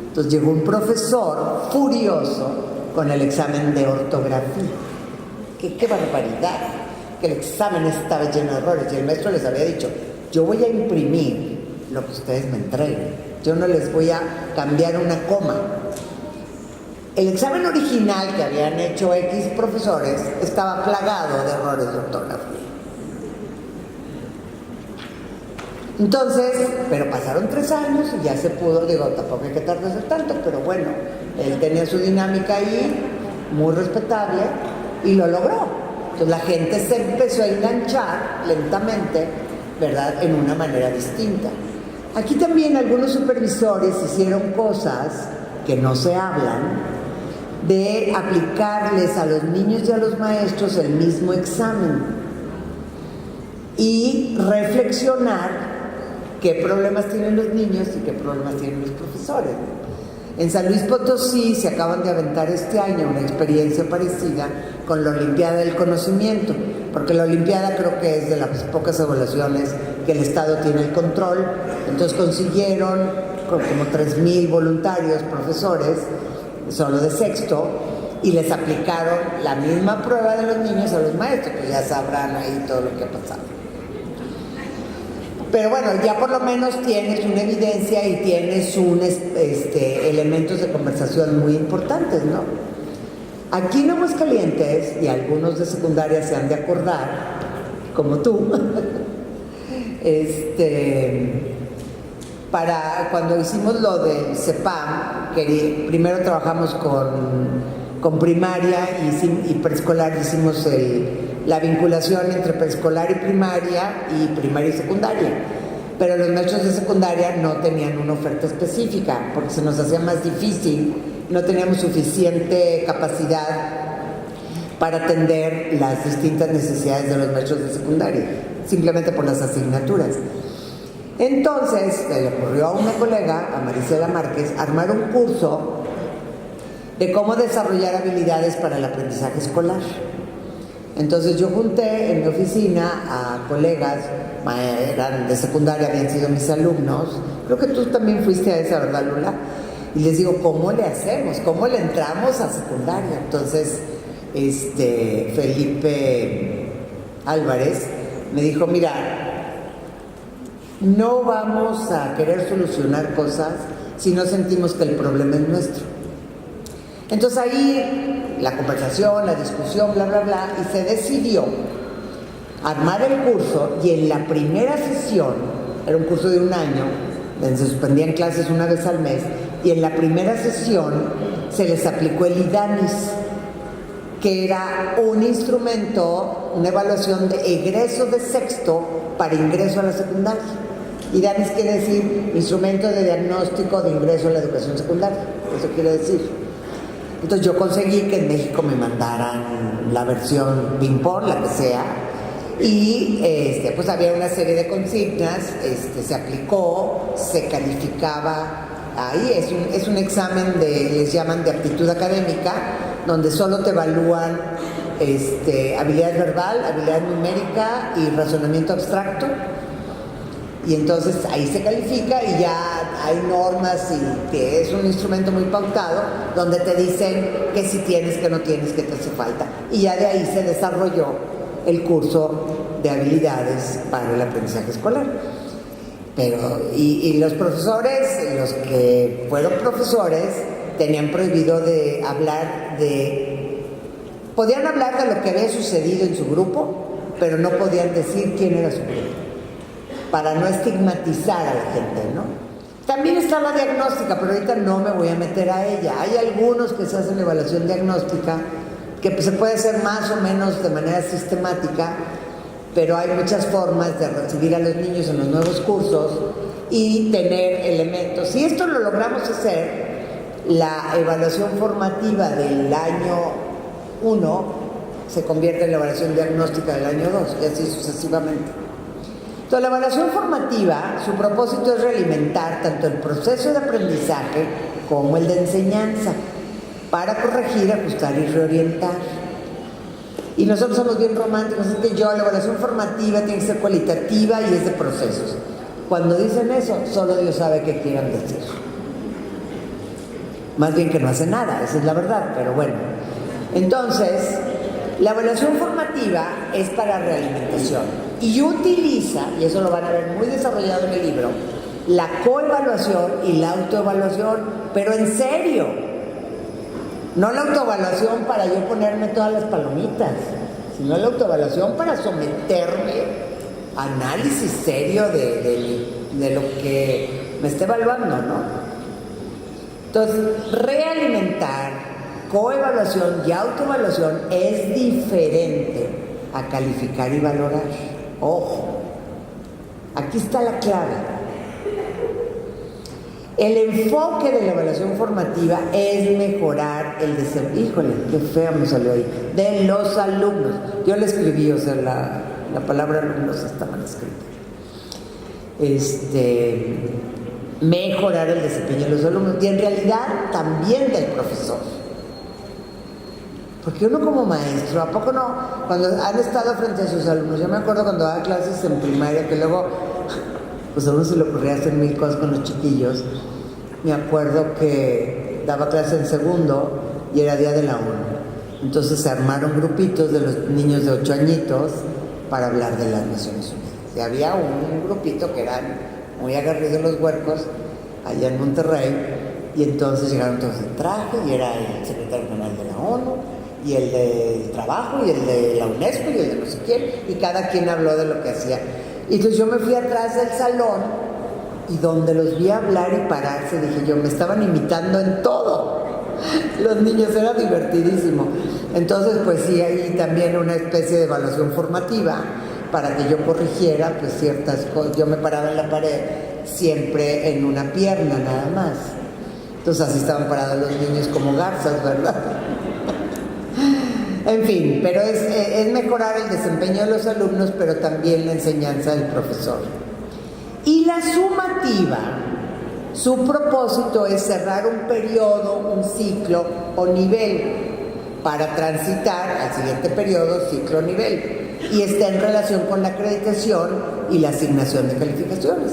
Entonces llegó un profesor furioso con el examen de ortografía. ¡Qué barbaridad! Que el examen estaba lleno de errores y el maestro les había dicho, yo voy a imprimir lo que ustedes me entreguen, yo no les voy a cambiar una coma. El examen original que habían hecho X profesores estaba plagado de errores de ortografía. Entonces, pero pasaron 3 años y ya se pudo, digo, tampoco hay que tardarse tanto, pero bueno, él tenía su dinámica ahí, muy respetable, y lo logró. Entonces la gente se empezó a enganchar lentamente, ¿verdad?, en una manera distinta. Aquí también algunos supervisores hicieron cosas que no se hablan, de aplicarles a los niños y a los maestros el mismo examen y reflexionar qué problemas tienen los niños y qué problemas tienen los profesores. En San Luis Potosí se acaban de aventar este año una experiencia parecida con la Olimpiada del Conocimiento, porque la Olimpiada creo que es de las pocas evaluaciones que el Estado tiene el control. Entonces consiguieron como 3,000 voluntarios, profesores, solo de sexto, y les aplicaron la misma prueba de los niños a los maestros, pues ya sabrán ahí todo lo que ha pasado. Pero bueno, ya por lo menos tienes una evidencia y tienes elementos de conversación muy importantes, ¿no? Aquí en Aguascalientes, y algunos de secundaria se han de acordar, como tú, para cuando hicimos lo del CEPAM, que primero trabajamos con primaria y preescolar, hicimos la vinculación entre preescolar y primaria y secundaria. Pero los maestros de secundaria no tenían una oferta específica porque se nos hacía más difícil, no teníamos suficiente capacidad para atender las distintas necesidades de los maestros de secundaria, simplemente por las asignaturas. Entonces, se le ocurrió a una colega, a Marisela Márquez, armar un curso de cómo desarrollar habilidades para el aprendizaje escolar. Entonces yo junté en mi oficina a colegas, eran de secundaria, habían sido mis alumnos, creo que tú también fuiste a esa, ¿verdad, Lula? Y les digo, ¿cómo le hacemos? ¿Cómo le entramos a secundaria? Entonces, Felipe Álvarez me dijo, mira, no vamos a querer solucionar cosas si no sentimos que el problema es nuestro. Entonces ahí la conversación, la discusión, bla, bla, bla, y se decidió armar el curso, y en la primera sesión, era un curso de 1 año, donde se suspendían clases una vez al mes, y en la primera sesión se les aplicó el IDANIS, que era un instrumento, una evaluación de egreso de sexto para ingreso a la secundaria. IDANIS quiere decir Instrumento de Diagnóstico de Ingreso a la Educación Secundaria, eso quiere decir. Entonces yo conseguí que en México me mandaran la versión ping-pong, la que sea, y pues había una serie de consignas, se aplicó, se calificaba ahí, es un examen les llaman de aptitud académica, donde solo te evalúan habilidad verbal, habilidad numérica y razonamiento abstracto. Y entonces ahí se califica y ya hay normas, y que es un instrumento muy pautado donde te dicen que si tienes, que no tienes, que te hace falta. Y ya de ahí se desarrolló el curso de habilidades para el aprendizaje escolar. Pero, y los profesores, los que fueron profesores, tenían prohibido de hablar podían hablar de lo que había sucedido en su grupo, pero no podían decir quién era su grupo, para no estigmatizar a la gente, ¿no? También está la diagnóstica, pero ahorita no me voy a meter a ella. Hay algunos que se hacen evaluación diagnóstica, que pues, se puede hacer más o menos de manera sistemática, pero hay muchas formas de recibir a los niños en los nuevos cursos y tener elementos. Si esto lo logramos hacer, la evaluación formativa del año 1 se convierte en la evaluación diagnóstica del año 2 y así sucesivamente. Entonces, la evaluación formativa, su propósito es realimentar tanto el proceso de aprendizaje como el de enseñanza para corregir, ajustar y reorientar. Y nosotros somos bien románticos, es que la evaluación formativa tiene que ser cualitativa y es de procesos. Cuando dicen eso, solo Dios sabe qué quieran decir. Más bien que no hace nada, esa es la verdad, pero bueno. Entonces, la evaluación formativa es para realimentación y utiliza, y eso lo van a ver muy desarrollado en el libro, la coevaluación y la autoevaluación, pero en serio. No la autoevaluación para yo ponerme todas las palomitas, sino la autoevaluación para someterme a análisis serio de lo que me esté evaluando, ¿no? Entonces, realimentar, coevaluación y autoevaluación es diferente a calificar y valorar. Ojo, aquí está la clave. El enfoque de la evaluación formativa es mejorar el desempeño. Híjole, qué feo me salió ahí. De los alumnos. Yo le escribí, o sea, la palabra alumnos está mal escrita. Mejorar el desempeño de los alumnos y en realidad también del profesor. Porque uno como maestro, ¿a poco no? Cuando han estado frente a sus alumnos, yo me acuerdo cuando daba clases en primaria, que luego, pues a uno se le ocurría hacer mil cosas con los chiquillos. Me acuerdo que daba clase en segundo y era día de la ONU. Entonces se armaron grupitos de los niños de 8 añitos para hablar de las Naciones Unidas. Y había un grupito que eran muy agarridos los huercos allá en Monterrey, y entonces llegaron todos en traje, y era el secretario general de la ONU, y el del trabajo, y el de la UNESCO, y el de no sé quién, y cada quien habló de lo que hacía. Y entonces yo me fui atrás del salón, y donde los vi hablar y pararse, dije yo, me estaban imitando en todo. Los niños, era divertidísimo. Entonces, pues sí, hay también una especie de evaluación formativa, para que yo corrigiera pues ciertas cosas. Yo me paraba en la pared siempre en una pierna nada más. Entonces así estaban parados los niños como garzas, ¿verdad? En fin, pero es mejorar el desempeño de los alumnos, pero también la enseñanza del profesor. Y la sumativa, su propósito es cerrar un periodo, un ciclo o nivel, para transitar al siguiente periodo, ciclo o nivel. Y está en relación con la acreditación y la asignación de calificaciones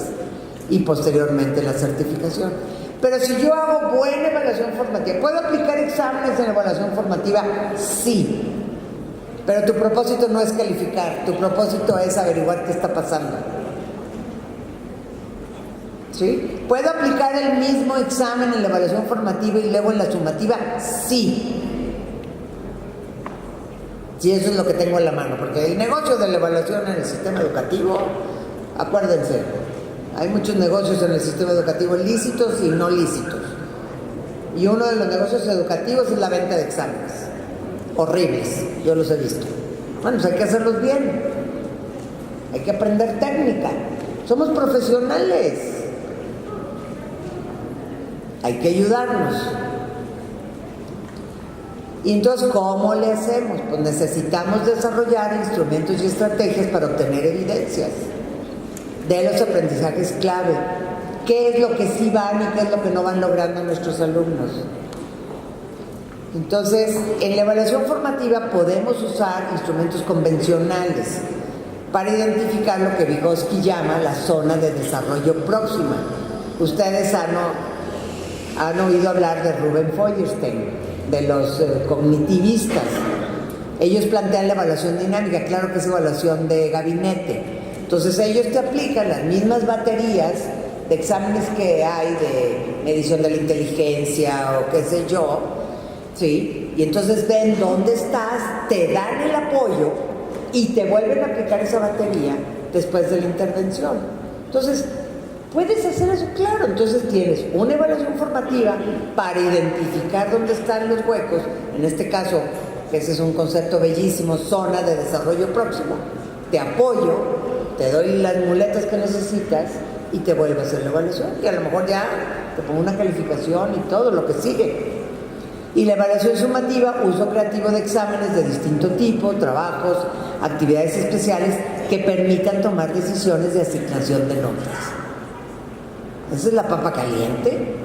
y posteriormente la certificación. Pero si yo hago buena evaluación formativa, ¿puedo aplicar exámenes en evaluación formativa? Sí, pero tu propósito no es calificar, tu propósito es averiguar qué está pasando. ¿Sí? ¿Puedo aplicar el mismo examen en la evaluación formativa y luego en la sumativa? Sí. Sí, eso es lo que tengo en la mano, porque el negocio de la evaluación en el sistema educativo, acuérdense, hay muchos negocios en el sistema educativo lícitos y no lícitos. Y uno de los negocios educativos es la venta de exámenes. Horribles, yo los he visto. Bueno, pues hay que hacerlos bien. Hay que aprender técnica. Somos profesionales. Hay que ayudarnos. Y entonces, ¿cómo le hacemos? Pues necesitamos desarrollar instrumentos y estrategias para obtener evidencias de los aprendizajes clave. ¿Qué es lo que sí van y qué es lo que no van logrando nuestros alumnos? Entonces, en la evaluación formativa podemos usar instrumentos convencionales para identificar lo que Vygotsky llama la zona de desarrollo próxima. Ustedes han oído hablar de Ruben Feuerstein, de los cognitivistas. Ellos plantean la evaluación dinámica, claro que es evaluación de gabinete. Entonces ellos te aplican las mismas baterías de exámenes que hay de medición de la inteligencia o qué sé yo, ¿sí? Y entonces ven dónde estás, te dan el apoyo y te vuelven a aplicar esa batería después de la intervención. Entonces, ¿Puedes hacer eso? Claro. Entonces tienes una evaluación formativa para identificar dónde están los huecos, en este caso, ese es un concepto bellísimo, zona de desarrollo próximo, te apoyo, te doy las muletas que necesitas y te vuelvo a hacer la evaluación, y a lo mejor ya te pongo una calificación y todo lo que sigue. Y la evaluación sumativa, uso creativo de exámenes de distinto tipo, trabajos, actividades especiales que permitan tomar decisiones de asignación de notas. Esa es la papa caliente.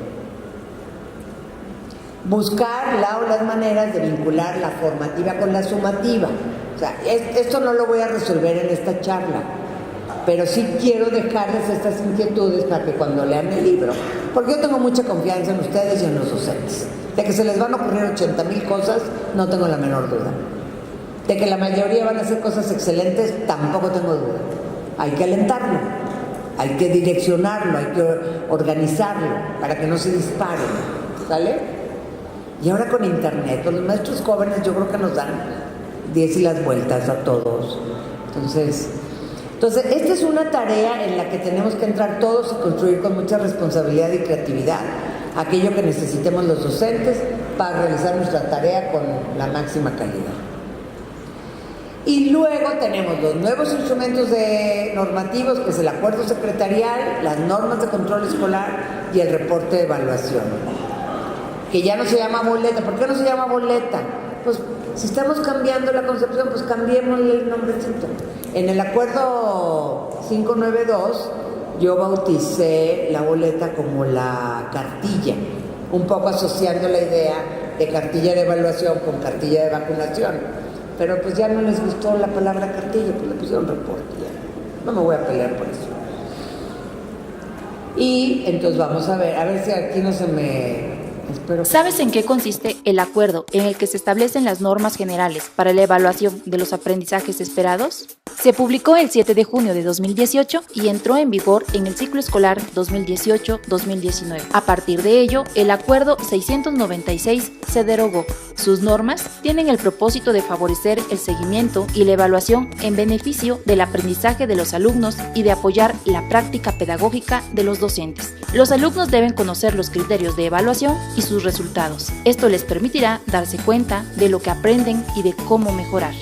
Buscar la o las maneras de vincular la formativa con la sumativa. O sea, esto no lo voy a resolver en esta charla, pero sí quiero dejarles estas inquietudes para que cuando lean el libro, porque yo tengo mucha confianza en ustedes y en los docentes, de que se les van a ocurrir 80,000 cosas, no tengo la menor duda. De que la mayoría van a hacer cosas excelentes, tampoco tengo duda. Hay que alentarlo, hay que direccionarlo, hay que organizarlo para que no se disparen, ¿sale? Y ahora con internet, pues los maestros jóvenes yo creo que nos dan 10 y las vueltas a todos. Entonces, esta es una tarea en la que tenemos que entrar todos y construir con mucha responsabilidad y creatividad aquello que necesitemos los docentes para realizar nuestra tarea con la máxima calidad. Y luego tenemos los nuevos instrumentos normativos, que es el acuerdo secretarial, las normas de control escolar y el reporte de evaluación, que ya no se llama boleta. ¿Por qué no se llama boleta? Pues si estamos cambiando la concepción, pues cambiémosle el nombrecito. En el acuerdo 592 yo bauticé la boleta como la cartilla, un poco asociando la idea de cartilla de evaluación con cartilla de vacunación, pero pues ya no les gustó la palabra cartilla, pues le pusieron reporte, ya no me voy a pelear por eso. Y entonces vamos a ver si aquí no se me... ¿Sabes en qué consiste el acuerdo en el que se establecen las normas generales para la evaluación de los aprendizajes esperados? Se publicó el 7 de junio de 2018 y entró en vigor en el ciclo escolar 2018-2019. A partir de ello, el Acuerdo 696 se derogó. Sus normas tienen el propósito de favorecer el seguimiento y la evaluación en beneficio del aprendizaje de los alumnos y de apoyar la práctica pedagógica de los docentes. Los alumnos deben conocer los criterios de evaluación y sus resultados. Esto les permitirá darse cuenta de lo que aprenden y de cómo mejorar.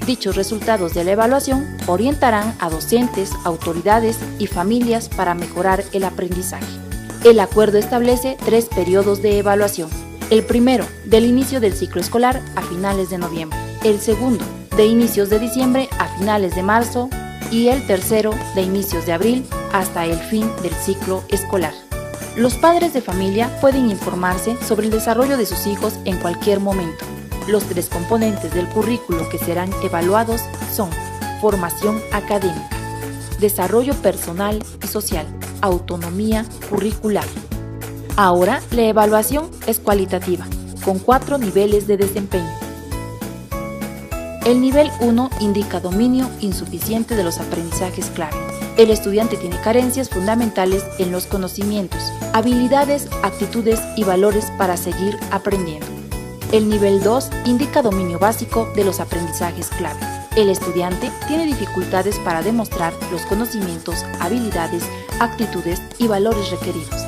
Dichos resultados de la evaluación orientarán a docentes, autoridades y familias para mejorar el aprendizaje. El acuerdo establece 3 periodos de evaluación. El primero, del inicio del ciclo escolar a finales de noviembre. El segundo, de inicios de diciembre a finales de marzo. Y el tercero, de inicios de abril hasta el fin del ciclo escolar. Los padres de familia pueden informarse sobre el desarrollo de sus hijos en cualquier momento. Los 3 componentes del currículo que serán evaluados son formación académica, desarrollo personal y social, autonomía curricular. Ahora, la evaluación es cualitativa, con 4 niveles de desempeño. El nivel 1 indica dominio insuficiente de los aprendizajes clave. El estudiante tiene carencias fundamentales en los conocimientos, habilidades, actitudes y valores para seguir aprendiendo. El nivel 2 indica dominio básico de los aprendizajes clave. El estudiante tiene dificultades para demostrar los conocimientos, habilidades, actitudes y valores requeridos.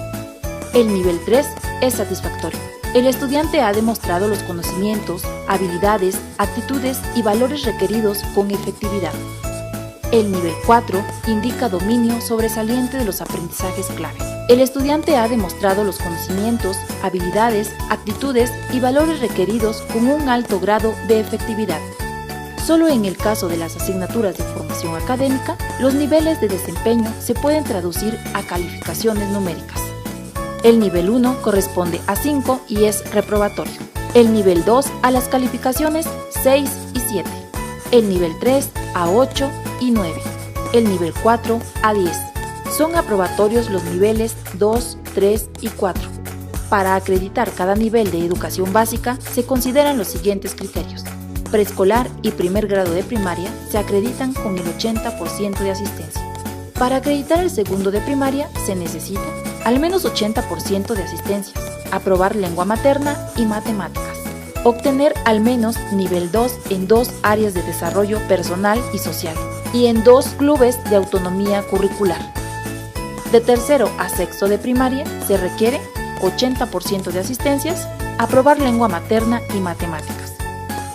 El nivel 3 es satisfactorio. El estudiante ha demostrado los conocimientos, habilidades, actitudes y valores requeridos con efectividad. El nivel 4 indica dominio sobresaliente de los aprendizajes clave. El estudiante ha demostrado los conocimientos, habilidades, actitudes y valores requeridos con un alto grado de efectividad. Solo en el caso de las asignaturas de formación académica, los niveles de desempeño se pueden traducir a calificaciones numéricas. El nivel 1 corresponde a 5 y es reprobatorio. El nivel 2 a las calificaciones 6 y 7. El nivel 3 a 8 y 9. El nivel 4 a 10. Son aprobatorios los niveles 2, 3 y 4. Para acreditar cada nivel de educación básica se consideran los siguientes criterios. Preescolar y primer grado de primaria se acreditan con el 80% de asistencia. Para acreditar el segundo de primaria se necesita al menos 80% de asistencias, aprobar lengua materna y matemáticas, obtener al menos nivel 2 en 2 áreas de desarrollo personal y social y en 2 clubes de autonomía curricular. De tercero a sexto de primaria se requiere 80% de asistencias, aprobar lengua materna y matemáticas.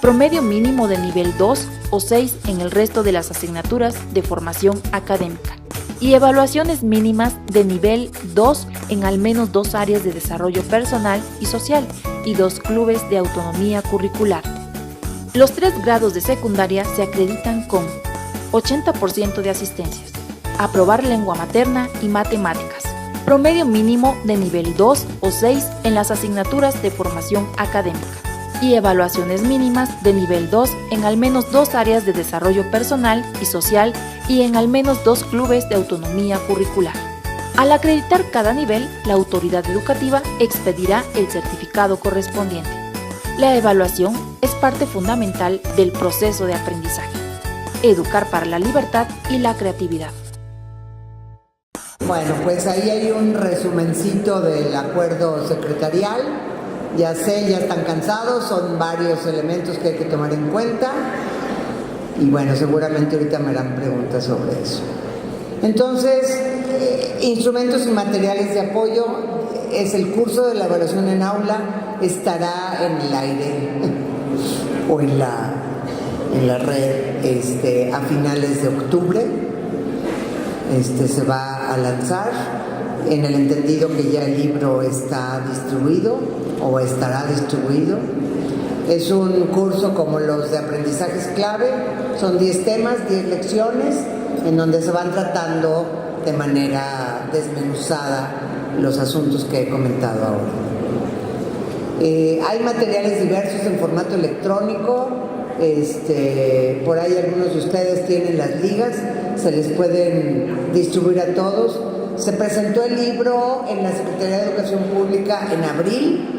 Promedio mínimo de nivel 2 o 6 en el resto de las asignaturas de formación académica. Y evaluaciones mínimas de nivel 2 en al menos 2 áreas de desarrollo personal y social y 2 clubes de autonomía curricular. Los 3 grados de secundaria se acreditan con 80% de asistencias, aprobar lengua materna y matemáticas, promedio mínimo de nivel 2 o 6 en las asignaturas de formación académica y evaluaciones mínimas de nivel 2 en al menos 2 áreas de desarrollo personal y social y en al menos 2 clubes de autonomía curricular. Al acreditar cada nivel, la autoridad educativa expedirá el certificado correspondiente. La evaluación es parte fundamental del proceso de aprendizaje. Educar para la libertad y la creatividad. Bueno, pues ahí hay un resumencito del acuerdo secretarial. Ya sé, ya están cansados, son varios elementos que hay que tomar en cuenta. Y bueno, seguramente ahorita me harán preguntas sobre eso. Entonces, instrumentos y materiales de apoyo, es el curso de la evaluación en aula, estará en el aire o en la red a finales de octubre. Se va a lanzar en el entendido que ya el libro está distribuido o estará distribuido. Es un curso como los de aprendizajes clave, son 10 temas, 10 lecciones, en donde se van tratando de manera desmenuzada los asuntos que he comentado ahora. Hay materiales diversos en formato electrónico, por ahí algunos de ustedes tienen las ligas, se les pueden distribuir a todos. Se presentó el libro en la Secretaría de Educación Pública en abril.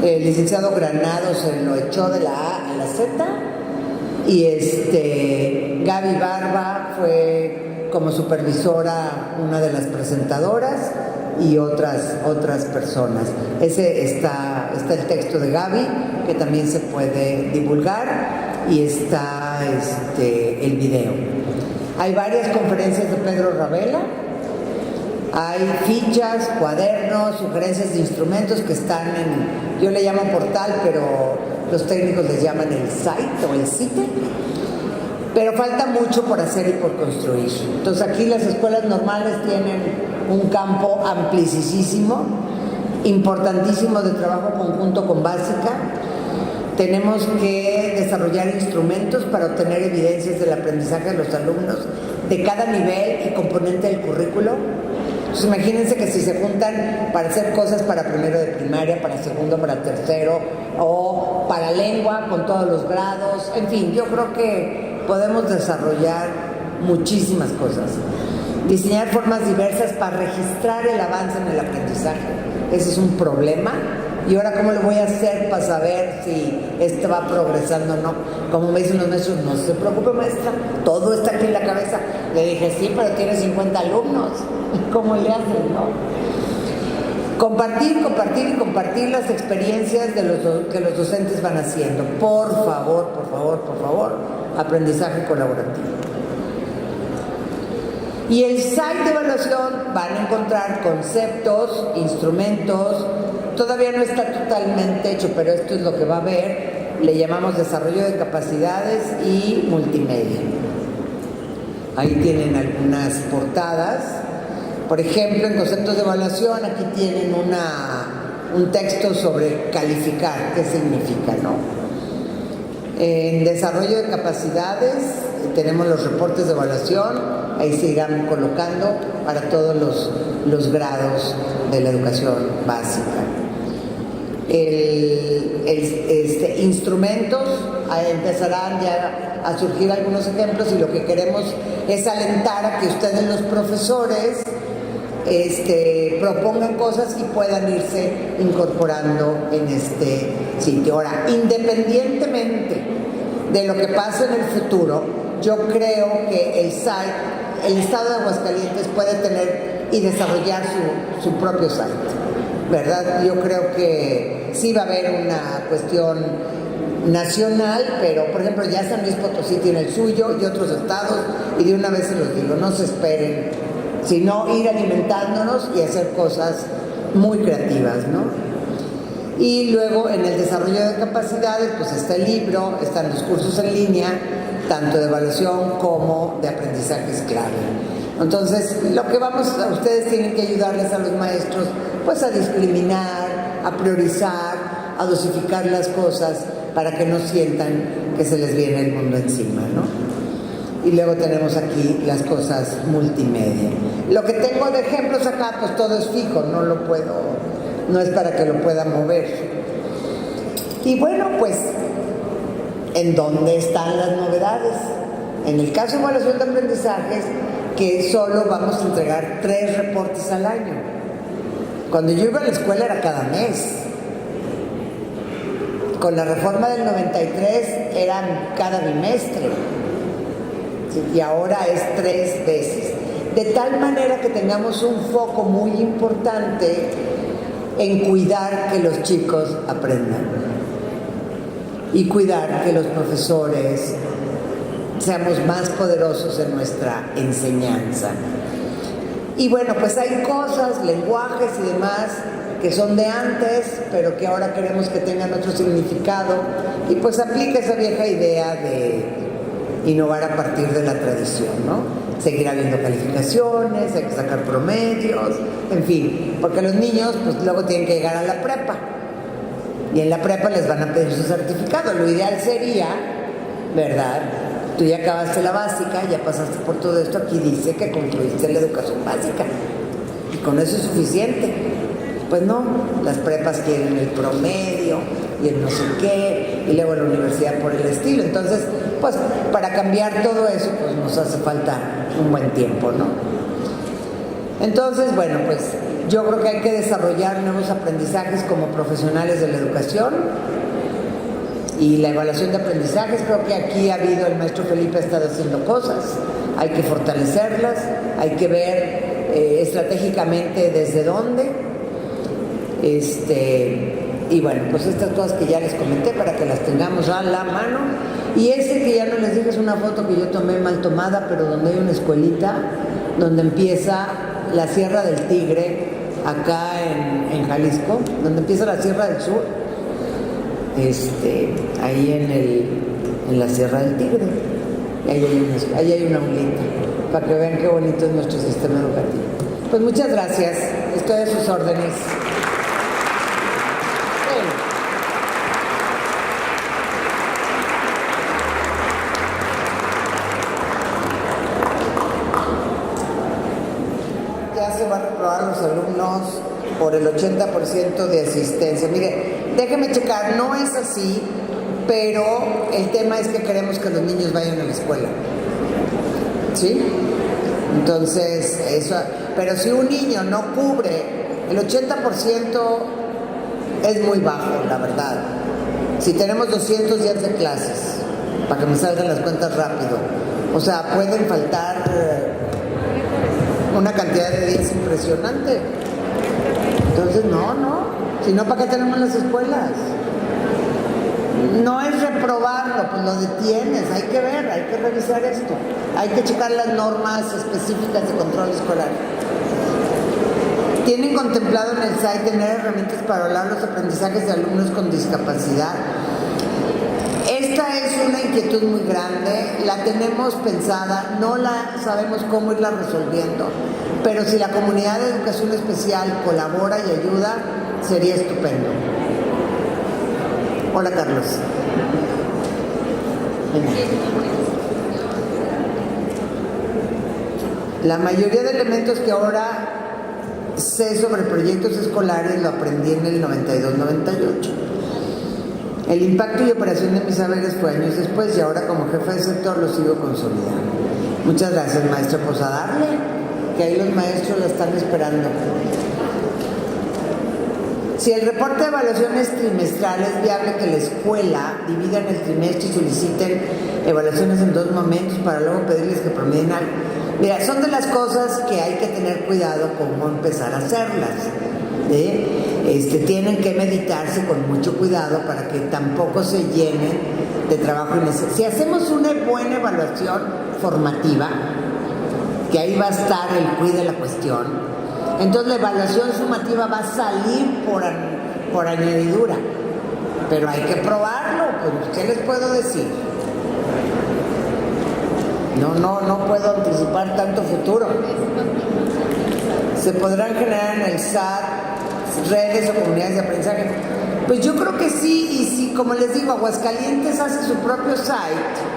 El licenciado Granados se lo echó de la A a la Z y Gaby Barba fue como supervisora una de las presentadoras y otras personas. Está el texto de Gaby, que también se puede divulgar, y está el video. Hay varias conferencias de Pedro Ravela, hay fichas, cuadernos, sugerencias de instrumentos que están yo le llamo portal, pero los técnicos les llaman el site o el site. Pero falta mucho por hacer y por construir. Entonces aquí las escuelas normales tienen un campo amplísimo, importantísimo de trabajo conjunto con básica. Tenemos que desarrollar instrumentos para obtener evidencias del aprendizaje de los alumnos de cada nivel y componente del currículo. Entonces imagínense que si se juntan para hacer cosas para primero de primaria, para segundo, para tercero, o para lengua con todos los grados, en fin, yo creo que podemos desarrollar muchísimas cosas. Diseñar formas diversas para registrar el avance en el aprendizaje. Ese es un problema. ¿Y ahora cómo lo voy a hacer para saber si va progresando o no? Como me dicen los maestros, no se preocupe, maestra, todo está aquí en la cabeza. Le dije, sí, pero tiene 50 alumnos. ¿Cómo le hacen, no? Compartir las experiencias que los docentes van haciendo. Por favor, aprendizaje colaborativo. Y el site de evaluación van a encontrar conceptos, instrumentos. Todavía no está totalmente hecho, pero esto es lo que va a haber. Le llamamos desarrollo de capacidades y multimedia. Ahí tienen algunas portadas. Por ejemplo, en conceptos de evaluación, aquí tienen un texto sobre calificar, qué significa, ¿no? En desarrollo de capacidades tenemos los reportes de evaluación, ahí se irán colocando para todos los grados de la educación básica. Instrumentos, empezarán ya a surgir algunos ejemplos, y lo que queremos es alentar a que ustedes, los profesores, propongan cosas y puedan irse incorporando en este sitio. Ahora, independientemente de lo que pase en el futuro, yo creo que el Estado de Aguascalientes puede tener y desarrollar su propio site, ¿verdad? Yo creo que sí va a haber una cuestión nacional, pero por ejemplo ya San Luis Potosí tiene el suyo y otros estados, y de una vez se los digo, no se esperen sino ir alimentándonos y hacer cosas muy creativas, ¿no? Y luego en el desarrollo de capacidades, pues está el libro, están los cursos en línea, tanto de evaluación como de aprendizajes clave. Entonces, lo que ustedes tienen que ayudarles a los maestros, pues a discriminar, a priorizar, a dosificar las cosas para que no sientan que se les viene el mundo encima, ¿no? Y luego tenemos aquí las cosas multimedia. Lo que tengo de ejemplos acá, pues todo es fijo, no es para que lo pueda mover. Y bueno, pues, ¿en dónde están las novedades? En el caso de evaluación de aprendizajes, que solo vamos a entregar 3 reportes al año. Cuando yo iba a la escuela era cada mes. Con la reforma del 93 eran cada bimestre. Y ahora es 3 veces. De tal manera que tengamos un foco muy importante en cuidar que los chicos aprendan y cuidar que los profesores seamos más poderosos en nuestra enseñanza. Y bueno, pues hay cosas, lenguajes y demás que son de antes, pero que ahora queremos que tengan otro significado, y pues aplica esa vieja idea de innovar a partir de la tradición, ¿no? Seguir habiendo calificaciones, hay que sacar promedios, en fin, porque los niños pues luego tienen que llegar a la prepa, y en la prepa les van a pedir su certificado. Lo ideal sería, ¿verdad? Tú ya acabaste la básica, ya pasaste por todo esto, aquí dice que concluiste la educación básica, y con eso es suficiente. Pues no, las prepas quieren el promedio y el no sé qué, y luego la universidad por el estilo. Entonces, pues para cambiar todo eso, pues nos hace falta un buen tiempo, ¿no? Entonces, bueno, pues yo creo que hay que desarrollar nuevos aprendizajes como profesionales de la educación. Y la evaluación de aprendizajes, creo que aquí ha habido, el maestro Felipe ha estado haciendo cosas, hay que fortalecerlas, hay que ver estratégicamente desde dónde. Y bueno, pues estas cosas que ya les comenté para que las tengamos a la mano. Y ese que ya no les dije es una foto que yo tomé mal tomada, pero donde hay una escuelita donde empieza la Sierra del Tigre, acá en Jalisco, donde empieza la Sierra del Sur, ahí en la Sierra del Tigre. Y ahí hay una aulita, para que vean qué bonito es nuestro sistema educativo. Pues muchas gracias, estoy a sus órdenes. Los alumnos por el 80% de asistencia. Mire, déjeme checar, no es así, pero el tema es que queremos que los niños vayan a la escuela, ¿sí? Entonces, eso, pero si un niño no cubre el 80%, es muy bajo, la verdad. Si tenemos 200 días de clases, para que me salgan las cuentas rápido, o sea, pueden faltar una cantidad de días impresionante. Entonces, si no, ¿para qué tenemos las escuelas? No es reprobarlo, pues lo detienes, hay que ver, hay que revisar esto, hay que checar las normas específicas de control escolar. ¿Tienen contemplado en el site tener herramientas para evaluar los aprendizajes de alumnos con discapacidad? Esta es una inquietud muy grande, la tenemos pensada, no la sabemos cómo irla resolviendo, pero si la comunidad de educación especial colabora y ayuda, sería estupendo. Hola, Carlos. La mayoría de elementos que ahora sé sobre proyectos escolares lo aprendí en el 92-98. El impacto y operación de mis saberes fue años después, y ahora como jefe de sector lo sigo consolidando. Muchas gracias, maestra. Pues a darle, que ahí los maestros la están esperando. Si el reporte de evaluación es trimestral, es viable que la escuela divida en el trimestre y soliciten evaluaciones en 2 momentos para luego pedirles que promedien algo. Mira, son de las cosas que hay que tener cuidado cómo empezar a hacerlas. Tienen que meditarse con mucho cuidado para que tampoco se llenen de trabajo innecesario. Si hacemos una buena evaluación formativa, que ahí va a estar el quid de la cuestión, entonces la evaluación sumativa va a salir por añadidura. Pero hay que probarlo, pues, ¿qué les puedo decir? No puedo anticipar tanto futuro. ¿Se podrán generar en el SAT redes o comunidades de aprendizaje? Pues yo creo que sí, y si, como les digo, Aguascalientes hace su propio site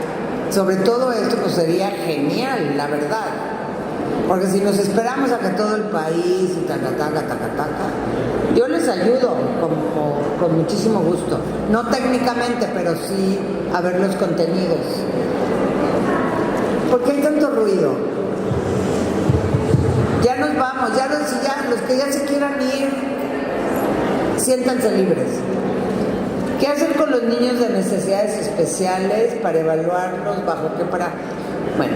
sobre todo esto, pues sería genial, la verdad. Porque si nos esperamos a que todo el país y taca, yo les ayudo con muchísimo gusto. No técnicamente, pero sí a ver los contenidos. ¿Por qué hay tanto ruido? Ya nos vamos, los que ya se quieran ir, siéntanse libres. ¿Qué hacer con los niños de necesidades especiales para evaluarlos? ¿Bajo qué para...? Bueno,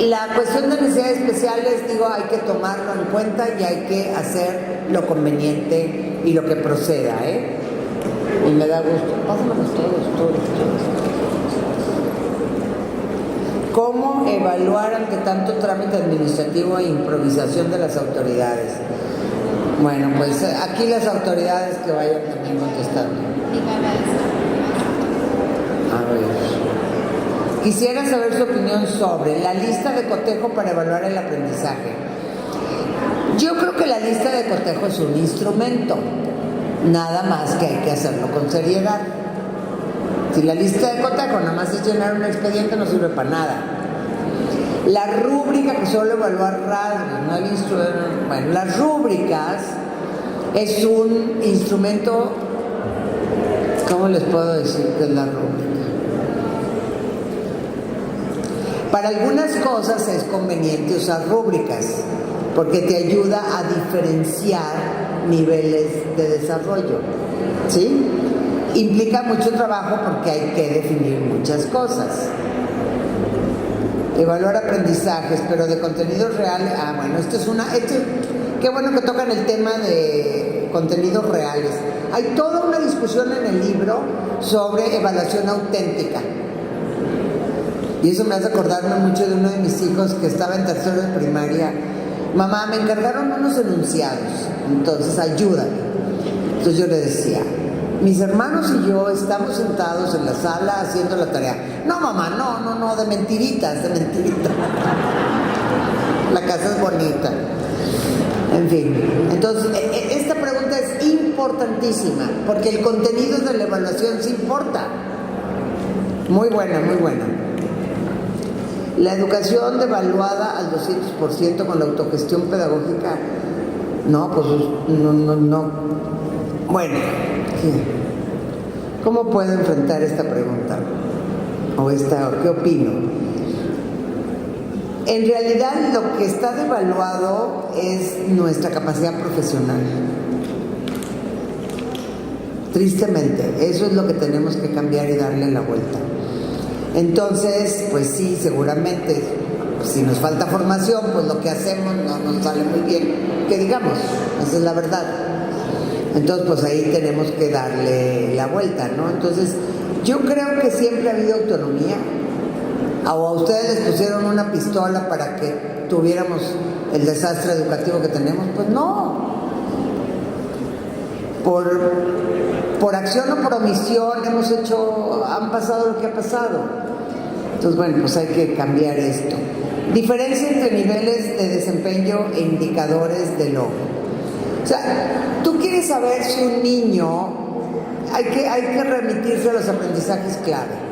la cuestión de necesidades especiales, digo, hay que tomarlo en cuenta y hay que hacer lo conveniente y lo que proceda, ¿eh? Y me da gusto. Pásamelos todos. ¿Cómo evaluar ante tanto trámite administrativo e improvisación de las autoridades? Bueno, pues aquí las autoridades que vayan también contestando. A ver. Quisiera saber su opinión sobre la lista de cotejo para evaluar el aprendizaje. Yo creo que la lista de cotejo es un instrumento, nada más que hay que hacerlo con seriedad. Si la lista de cotejo nada más es llenar un expediente, no sirve para nada. La rúbrica, que solo evaluar rasgos, no el instrumento. Bueno, las rúbricas es un instrumento, ¿cómo les puedo decir qué es la rúbrica? Para algunas cosas es conveniente usar rúbricas, porque te ayuda a diferenciar niveles de desarrollo, ¿sí? Implica mucho trabajo porque hay que definir muchas cosas. Evaluar aprendizajes, pero de contenidos reales. Bueno, qué bueno que tocan el tema de contenidos reales. Hay toda una discusión en el libro sobre evaluación auténtica. Y eso me hace acordarme mucho de uno de mis hijos que estaba en tercero de primaria. Mamá, me encargaron unos enunciados, entonces ayúdame. Entonces yo le decía, mis hermanos y yo estamos sentados en la sala haciendo la tarea. No, mamá, no, de mentiritas. La casa es bonita. En fin, entonces esta pregunta es importantísima, porque el contenido de la evaluación sí importa. Muy buena. La educación devaluada al 200% con la autogestión pedagógica. No. Bueno, ¿cómo puedo enfrentar esta pregunta? ¿Qué opino? En realidad lo que está devaluado es nuestra capacidad profesional. Tristemente, eso es lo que tenemos que cambiar y darle la vuelta. Entonces, pues sí, seguramente, si nos falta formación, pues lo que hacemos no nos sale muy bien, que digamos, esa es la verdad. Entonces, pues ahí tenemos que darle la vuelta, ¿no? Entonces, yo creo que siempre ha habido autonomía. ¿O a ustedes les pusieron una pistola para que tuviéramos el desastre educativo que tenemos? Pues no. Por acción o por omisión han pasado lo que ha pasado. Entonces, bueno, pues hay que cambiar esto. Diferencia entre niveles de desempeño e indicadores de logro. O sea, tú quieres saber si un niño, hay que remitirse a los aprendizajes clave.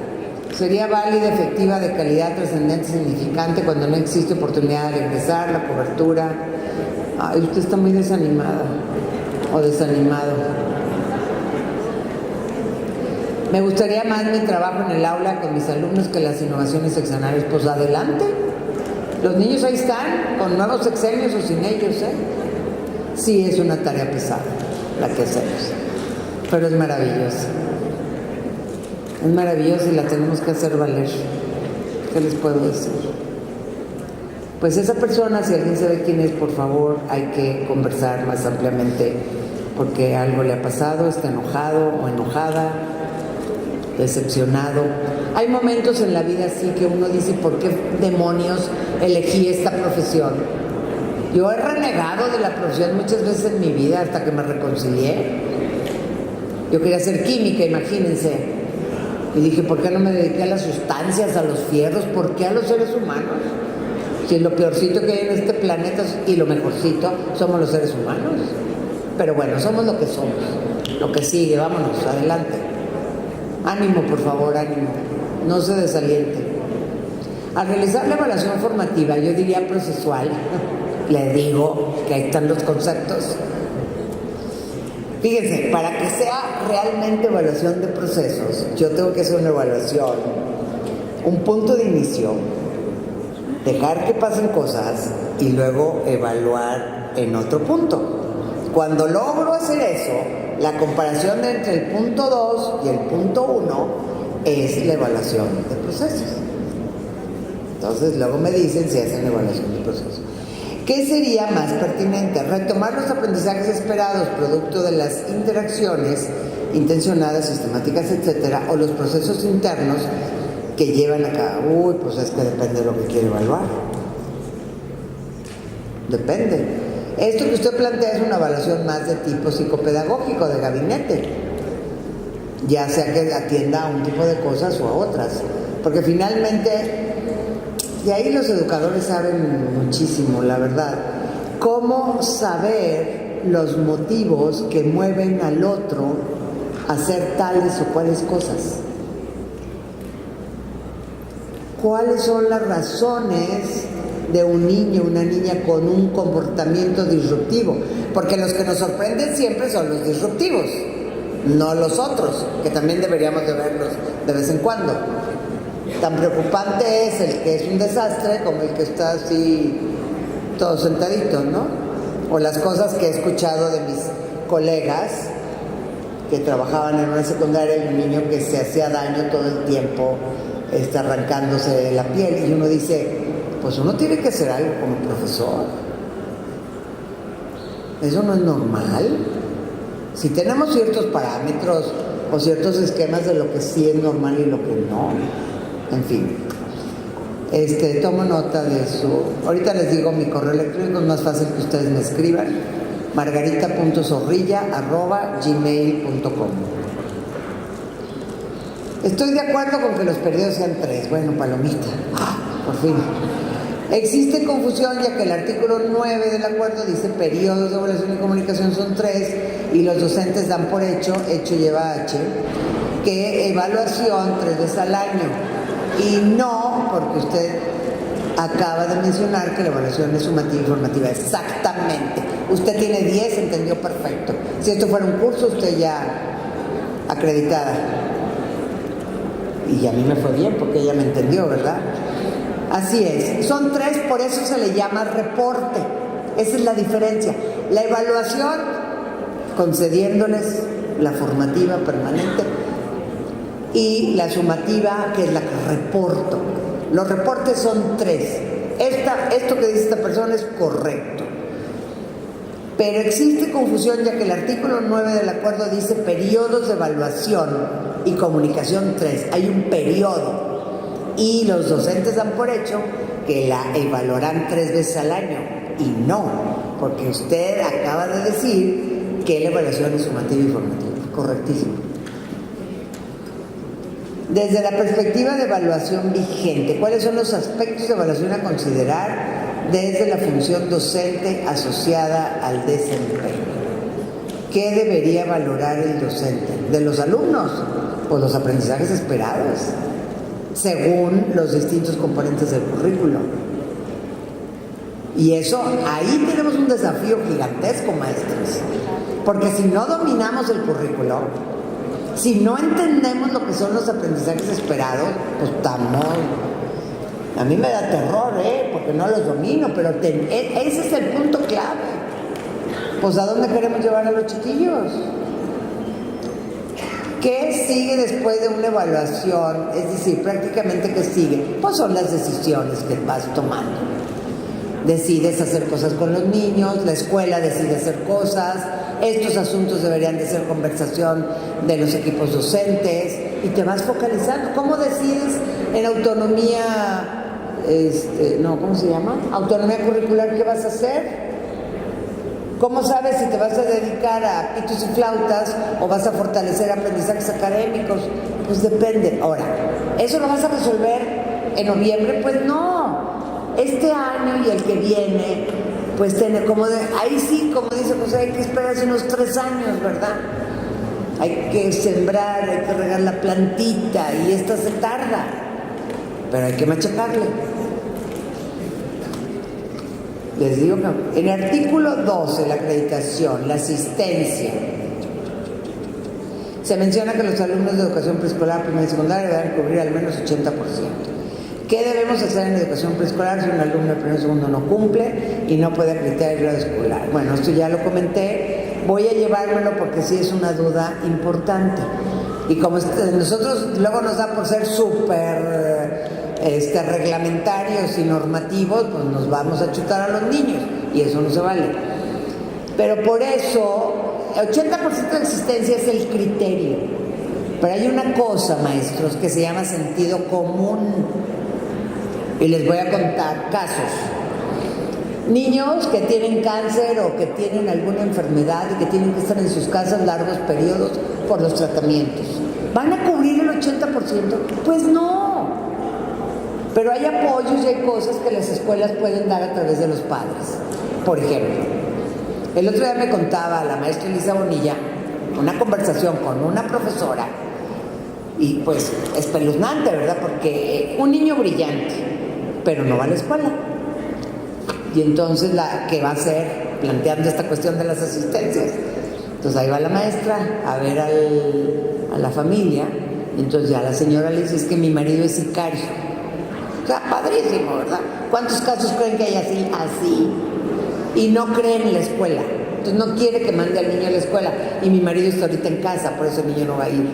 Sería válida, efectiva, de calidad, trascendente, significante cuando no existe oportunidad de regresar, la cobertura. Ay, usted está muy desanimada o desanimado. Me gustaría más mi trabajo en el aula con mis alumnos que las innovaciones seccionales. Pues adelante. Los niños ahí están, con nuevos sexenios o sin ellos, ¿eh? Sí, es una tarea pesada la que hacemos, pero es maravillosa. Es maravillosa y la tenemos que hacer valer. ¿Qué les puedo decir? Pues esa persona, si alguien sabe quién es, por favor, hay que conversar más ampliamente, porque algo le ha pasado, está enojado o enojada, decepcionado. Hay momentos en la vida así que uno dice, ¿por qué demonios elegí esta profesión? Yo he renegado de la profesión muchas veces en mi vida hasta que me reconcilié. Yo quería ser química, imagínense. Y dije, ¿por qué no me dediqué a las sustancias, a los fierros? ¿Por qué a los seres humanos? Si lo peorcito que hay en este planeta y lo mejorcito somos los seres humanos. Pero bueno, somos lo que somos. Lo que sigue, vámonos, adelante. Ánimo, por favor, ánimo. No se desaliente. Al realizar la evaluación formativa, yo diría procesual, le digo que ahí están los conceptos. Fíjense, para que sea realmente evaluación de procesos, yo tengo que hacer una evaluación, un punto de inicio, dejar que pasen cosas y luego evaluar en otro punto. Cuando logro hacer eso, la comparación entre el punto 2 y el punto 1 es la evaluación de procesos. Entonces luego me dicen si hacen evaluación de procesos. ¿Qué sería más pertinente? Retomar los aprendizajes esperados producto de las interacciones intencionadas, sistemáticas, etcétera, o los procesos internos que llevan a cabo. Pues es que depende de lo que quiere evaluar. Depende. Esto que usted plantea es una evaluación más de tipo psicopedagógico, de gabinete, ya sea que atienda a un tipo de cosas o a otras, porque finalmente, y ahí los educadores saben muchísimo, la verdad, cómo saber los motivos que mueven al otro a hacer tales o cuales cosas. ¿Cuáles son las razones de un niño, una niña con un comportamiento disruptivo? Porque los que nos sorprenden siempre son los disruptivos, no los otros, que también deberíamos de verlos de vez en cuando. Tan preocupante es el que es un desastre como el que está así todo sentadito, ¿no? O las cosas que he escuchado de mis colegas que trabajaban en una secundaria y un niño que se hacía daño todo el tiempo, arrancándose la piel, y uno dice, pues uno tiene que hacer algo como profesor. Eso no es normal. Si tenemos ciertos parámetros o ciertos esquemas de lo que sí es normal y lo que no. En fin. Tomo nota de su... Ahorita les digo mi correo electrónico, es más fácil que ustedes me escriban. margarita.zorrilla@gmail.com. Estoy de acuerdo con que los periodos sean 3. Bueno, palomita. Por fin. Existe confusión ya que el artículo 9 del acuerdo dice periodos de evaluación y comunicación son 3 y los docentes dan por hecho lleva H, que evaluación 3 veces al año. Y no, porque usted acaba de mencionar que la evaluación es sumativa y formativa. Exactamente. Usted tiene 10, entendió perfecto. Si esto fuera un curso, usted ya acreditada. Y a mí me fue bien porque ella me entendió, ¿verdad? Así es. Son 3, por eso se le llama reporte. Esa es la diferencia. La evaluación, concediéndoles la formativa permanente, y la sumativa, que es la que reporto. Los reportes son 3. Esto que dice esta persona es correcto. Pero existe confusión ya que el artículo 9 del acuerdo dice periodos de evaluación y comunicación 3. Hay un periodo. Y los docentes dan por hecho que la evaluarán 3 veces al año. Y no, porque usted acaba de decir que la evaluación es sumativa y formativa. Correctísimo. Desde la perspectiva de evaluación vigente, ¿cuáles son los aspectos de evaluación a considerar desde la función docente asociada al desempeño? ¿Qué debería valorar el docente? ¿De los alumnos? Pues los aprendizajes esperados, según los distintos componentes del currículo. Y eso, ahí tenemos un desafío gigantesco, maestros, porque si no dominamos el currículo, si no entendemos lo que son los aprendizajes esperados, pues estamos... A mí me da terror, porque no los domino, pero ese es el punto clave. Pues ¿a dónde queremos llevar a los chiquillos? ¿Qué sigue después de una evaluación? Es decir, prácticamente ¿qué sigue? Pues son las decisiones que vas tomando. Decides hacer cosas con los niños, la escuela decide hacer cosas, estos asuntos deberían de ser conversación de los equipos docentes, y te vas focalizando. ¿Cómo decides en autonomía, ¿cómo se llama? Autonomía curricular, ¿qué vas a hacer? ¿Cómo sabes si te vas a dedicar a pitos y flautas o vas a fortalecer aprendizajes académicos? Pues depende. Ahora, ¿eso lo vas a resolver en noviembre? Pues no. Este año y el que viene, pues ahí sí, como dice José, hay que esperarse unos 3 años, ¿verdad? Hay que sembrar, hay que regar la plantita y esta se tarda, pero hay que machacarle. Les digo que en el artículo 12, la acreditación, la asistencia, se menciona que los alumnos de educación preescolar, primaria y secundaria deben cubrir al menos 80%. ¿Qué debemos hacer en educación preescolar si un alumno de primero y segundo no cumple y no puede acreditar el grado escolar? Bueno, esto ya lo comenté, voy a llevármelo porque sí es una duda importante. Y como nosotros luego nos da por ser súper reglamentarios y normativos, pues nos vamos a chutar a los niños y eso no se vale. Pero por eso, el 80% de existencia es el criterio. Pero hay una cosa, maestros, que se llama sentido común. Y les voy a contar casos. Niños que tienen cáncer o que tienen alguna enfermedad y que tienen que estar en sus casas largos periodos por los tratamientos. ¿Van a cubrir el 80%? Pues no. Pero hay apoyos y hay cosas que las escuelas pueden dar a través de los padres. Por ejemplo, el otro día me contaba la maestra Elisa Bonilla una conversación con una profesora y pues espeluznante, ¿verdad? Porque un niño brillante, pero no va a la escuela. Y entonces, ¿qué va a hacer? Planteando esta cuestión de las asistencias. Entonces ahí va la maestra a ver a la familia. Y entonces ya la señora le dice, es que mi marido es sicario. O sea, padrísimo, ¿verdad? ¿Cuántos casos creen que hay así? Así. Y no creen en la escuela. Entonces no quiere que mande al niño a la escuela. Y mi marido está ahorita en casa, por eso el niño no va a ir.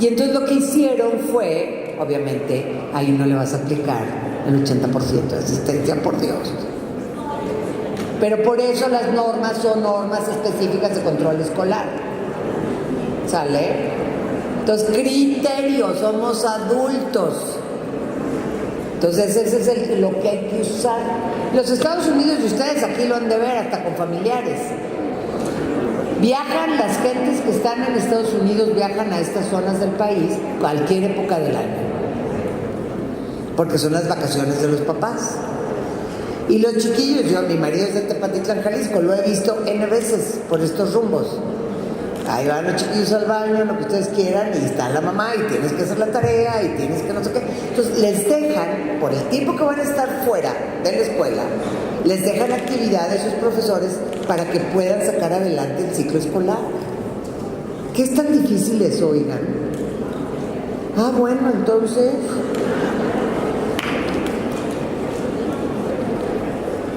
Y entonces lo que hicieron fue, obviamente, ahí no le vas a aplicar el 80% de asistencia, por Dios. Pero por eso las normas son normas específicas de control escolar. ¿Sale? Entonces, criterios, somos adultos. Entonces, ese es lo que hay que usar. Los Estados Unidos, y ustedes aquí lo han de ver, hasta con familiares. Viajan, las gentes que están en Estados Unidos viajan a estas zonas del país cualquier época del año. Porque son las vacaciones de los papás. Y los chiquillos, mi marido es de Tepatitlán, Jalisco, lo he visto N veces por estos rumbos. Ahí van los chiquillos al baño, lo que ustedes quieran, y está la mamá, y tienes que hacer la tarea, y tienes que no sé qué. Entonces, les dejan, por el tiempo que van a estar fuera de la escuela, les dejan actividades a sus profesores para que puedan sacar adelante el ciclo escolar. ¿Qué es tan difícil eso, oigan? Ah, bueno, entonces...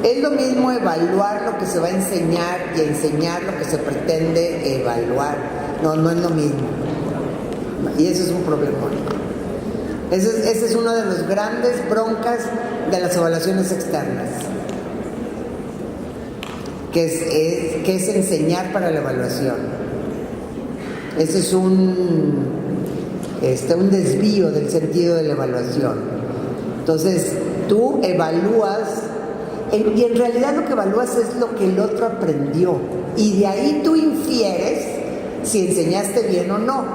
Es lo mismo evaluar lo que se va a enseñar y enseñar lo que se pretende evaluar. No es lo mismo. Y eso es un problema. Ese es uno de los grandes broncas de las evaluaciones externas. Que es enseñar para la evaluación. Ese es un desvío del sentido de la evaluación. Entonces, tú evalúas... Y en realidad lo que evalúas es lo que el otro aprendió. Y de ahí tú infieres si enseñaste bien o no.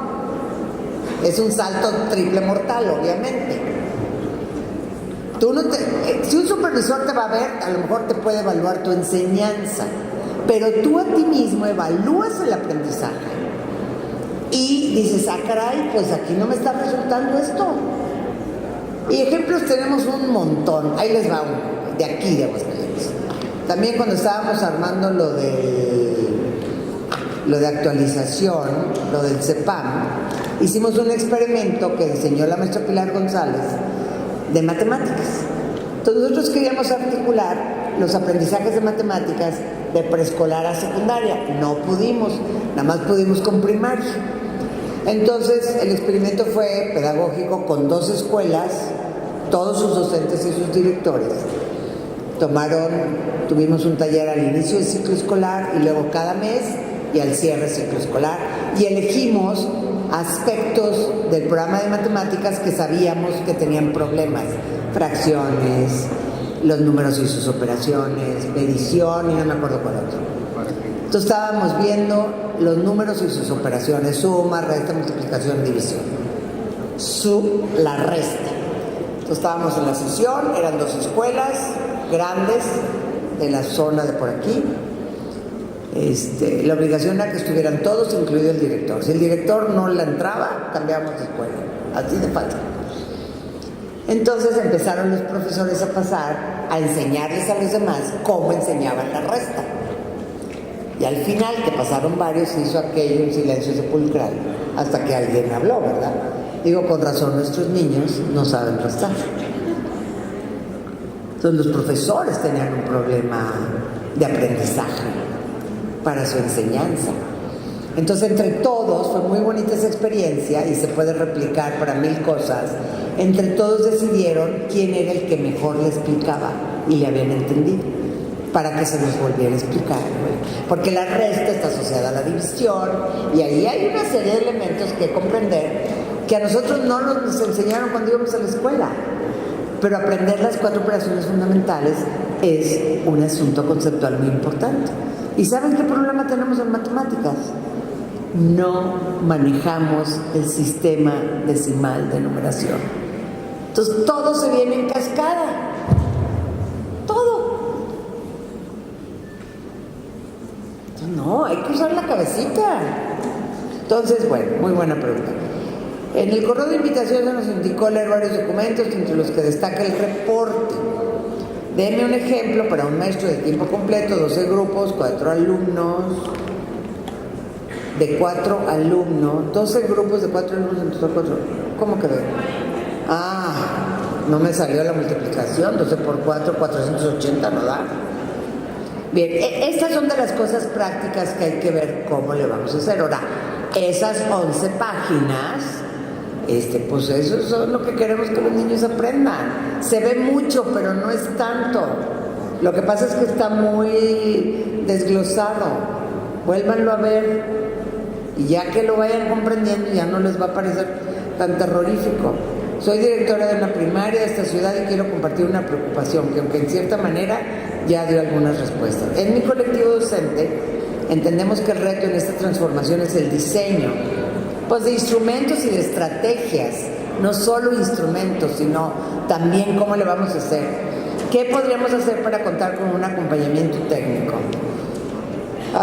Es un salto triple mortal, obviamente. Si un supervisor te va a ver, a lo mejor te puede evaluar tu enseñanza. Pero tú a ti mismo evalúas el aprendizaje. Y dices, caray, pues aquí no me está resultando esto. Y ejemplos tenemos un montón. Ahí les va uno. De aquí, de Aguascalientes. También cuando estábamos armando lo de actualización, lo del CEPAM, hicimos un experimento que diseñó la maestra Pilar González de matemáticas. Entonces nosotros queríamos articular los aprendizajes de matemáticas de preescolar a secundaria. No pudimos, nada más pudimos con primaria. Entonces el experimento fue pedagógico con 2 escuelas, todos sus docentes y sus directores. Tuvimos un taller al inicio del ciclo escolar y luego cada mes y al cierre del ciclo escolar. Y elegimos aspectos del programa de matemáticas que sabíamos que tenían problemas, fracciones, los números y sus operaciones, medición y no me acuerdo cuál otro. Entonces estábamos viendo los números y sus operaciones, suma, resta, multiplicación, división. La resta. Entonces estábamos en la sesión, eran 2 escuelas grandes de la zona de por aquí. La obligación era que estuvieran todos, incluido el director. Si el director no la entraba, cambiábamos de escuela. Así de fácil. Entonces empezaron los profesores a pasar a enseñarles a los demás cómo enseñaban la resta. Y al final, que pasaron varios, se hizo aquello en silencio sepulcral hasta que alguien habló, ¿verdad? Digo, con razón, nuestros niños no saben restar. Entonces los profesores tenían un problema de aprendizaje para su enseñanza. Entonces, entre todos, fue muy bonita esa experiencia y se puede replicar para 1000 cosas. Entre todos decidieron quién era el que mejor le explicaba y le habían entendido, para que se nos volviera a explicar, ¿no? Porque la resta está asociada a la división y ahí hay una serie de elementos que comprender que a nosotros no nos enseñaron cuando íbamos a la escuela. Pero aprender las 4 operaciones fundamentales es un asunto conceptual muy importante. ¿Y saben qué problema tenemos en matemáticas? No manejamos el sistema decimal de numeración. Entonces todo se viene en cascada. Todo. Entonces, no, hay que usar la cabecita. Entonces, bueno, muy buena pregunta. En el correo de invitación se nos indicó leer varios documentos, entre los que destaca el reporte. Deme un ejemplo para un maestro de tiempo completo, 12 grupos, 4 alumnos, de 4 alumnos, 12 grupos de 4 alumnos en total 4. ¿Cómo que veo? No me salió la multiplicación, 12 por 4, 480, no da. Bien, estas son de las cosas prácticas que hay que ver cómo le vamos a hacer. Ahora, esas 11 páginas, pues eso es lo que queremos que los niños aprendan. Se ve mucho, pero no es tanto. Lo que pasa es que está muy desglosado. Vuélvanlo a ver y ya que lo vayan comprendiendo ya no les va a parecer tan terrorífico. Soy directora de una primaria de esta ciudad y quiero compartir una preocupación que, aunque en cierta manera ya dio algunas respuestas. En mi colectivo docente entendemos que el reto en esta transformación es el diseño, pues, de instrumentos y de estrategias, no solo instrumentos, sino también cómo le vamos a hacer. ¿Qué podríamos hacer para contar con un acompañamiento técnico?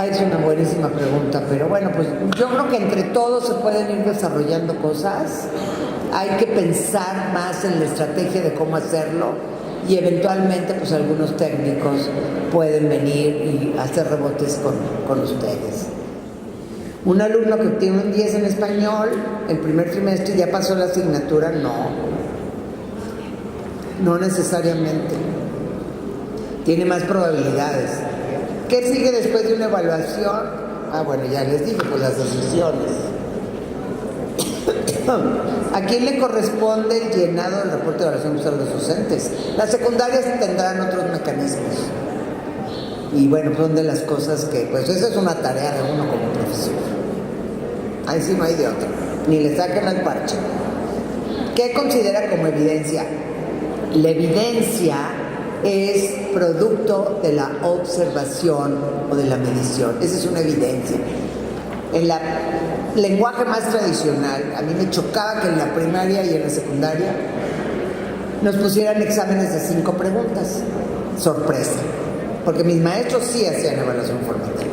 Es una buenísima pregunta, pero bueno, pues yo creo que entre todos se pueden ir desarrollando cosas. Hay que pensar más en la estrategia de cómo hacerlo y eventualmente pues algunos técnicos pueden venir y hacer rebotes con ustedes. Un alumno que obtiene un 10 en español el primer trimestre ya pasó la asignatura, no necesariamente. Tiene más probabilidades. ¿Qué sigue después de una evaluación? Bueno, ya les dije, pues las decisiones. ¿A quién le corresponde el llenado del reporte de evaluación? Pues a los docentes. Las secundarias tendrán otros mecanismos. Y bueno, son de las cosas que, pues esa es una tarea de uno como profesor. Ahí sí no hay de otra. Ni le saquen al parche. ¿Qué considera como evidencia? La evidencia es producto de la observación o de la medición. Esa es una evidencia. En el lenguaje más tradicional, a mí me chocaba que en la primaria y en la secundaria nos pusieran exámenes de 5 preguntas. Sorpresa. Porque mis maestros sí hacían evaluación formativa.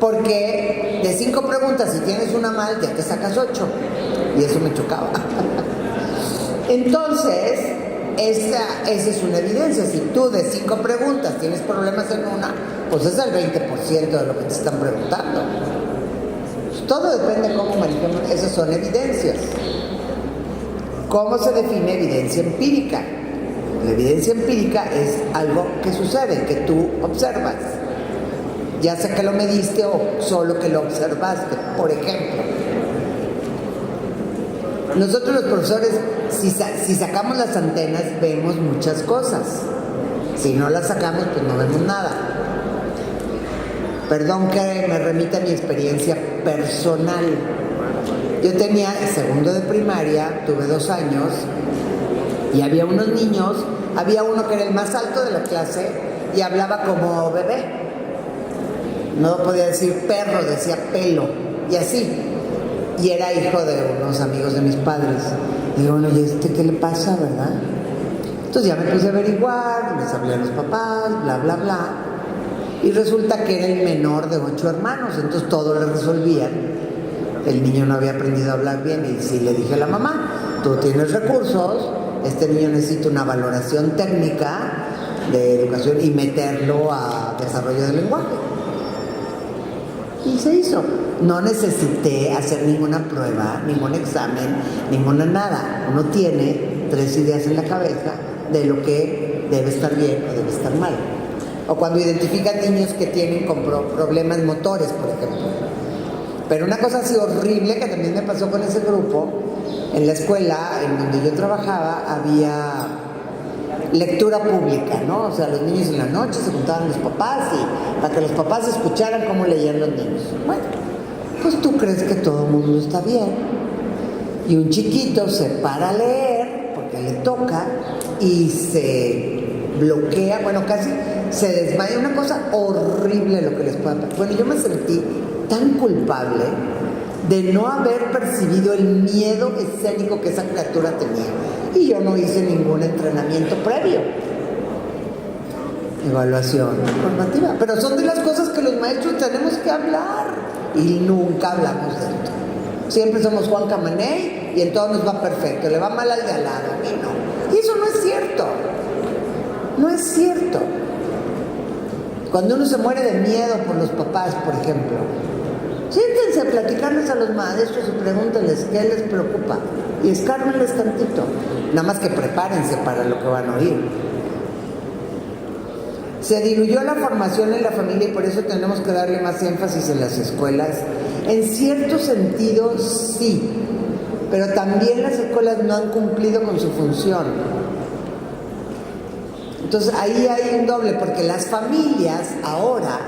Porque de 5 preguntas, si tienes una mal, ya te sacas 8. Y eso me chocaba. Entonces, esa es una evidencia. Si tú de 5 preguntas tienes problemas en una, pues es el 20% de lo que te están preguntando. Pues todo depende de cómo manejemos. Esas son evidencias. ¿Cómo se define evidencia empírica? La evidencia empírica es algo que sucede, que tú observas. Ya sea que lo mediste o solo que lo observaste. Por ejemplo, nosotros los profesores, si sacamos las antenas, vemos muchas cosas. Si no las sacamos, pues no vemos nada. Perdón que me remita a mi experiencia personal. Yo tenía segundo de primaria, tuve 2 años, y había unos niños, había uno que era el más alto de la clase y hablaba como bebé. No podía decir perro, decía pelo, y así. Y era hijo de unos amigos de mis padres. Digo, bueno, ¿y qué le pasa, verdad? Entonces ya me puse a averiguar, les hablé a los papás, bla, bla, bla. Y resulta que era el menor de 8 hermanos, entonces todo le resolvían. El niño no había aprendido a hablar bien y sí le dije a la mamá, tú tienes recursos, este niño necesita una valoración técnica de educación y meterlo a desarrollo del lenguaje. Y se hizo. No necesité hacer ninguna prueba, ningún examen, ninguna nada. Uno tiene 3 ideas en la cabeza de lo que debe estar bien o debe estar mal. O cuando identifican niños que tienen problemas motores, por ejemplo. Pero una cosa así horrible que también me pasó con ese grupo, en la escuela en donde yo trabajaba había lectura pública, ¿no? O sea, los niños en la noche se juntaban los papás y para que los papás escucharan cómo leían los niños. Bueno, pues tú crees que todo el mundo está bien y un chiquito se para a leer porque le toca y se bloquea, bueno, casi se desmaya, una cosa horrible lo que les puede pasar. Bueno, yo me sentí tan culpable de no haber percibido el miedo escénico que esa criatura tenía. Y yo no hice ningún entrenamiento previo. Evaluación formativa. Pero son de las cosas que los maestros tenemos que hablar. Y nunca hablamos de esto. Siempre somos Juan Camaney y en todo nos va perfecto. Le va mal al de al lado, a mí no. Y eso no es cierto. No es cierto. Cuando uno se muere de miedo por los papás, por ejemplo, siéntense a platicarles a los maestros y pregúntenles qué les preocupa y escármenles tantito, nada más que prepárense para lo que van a oír. Se diluyó la formación en la familia y por eso tenemos que darle más énfasis en las escuelas. En cierto sentido sí, pero también las escuelas no han cumplido con su función. Entonces ahí hay un doble, porque las familias ahora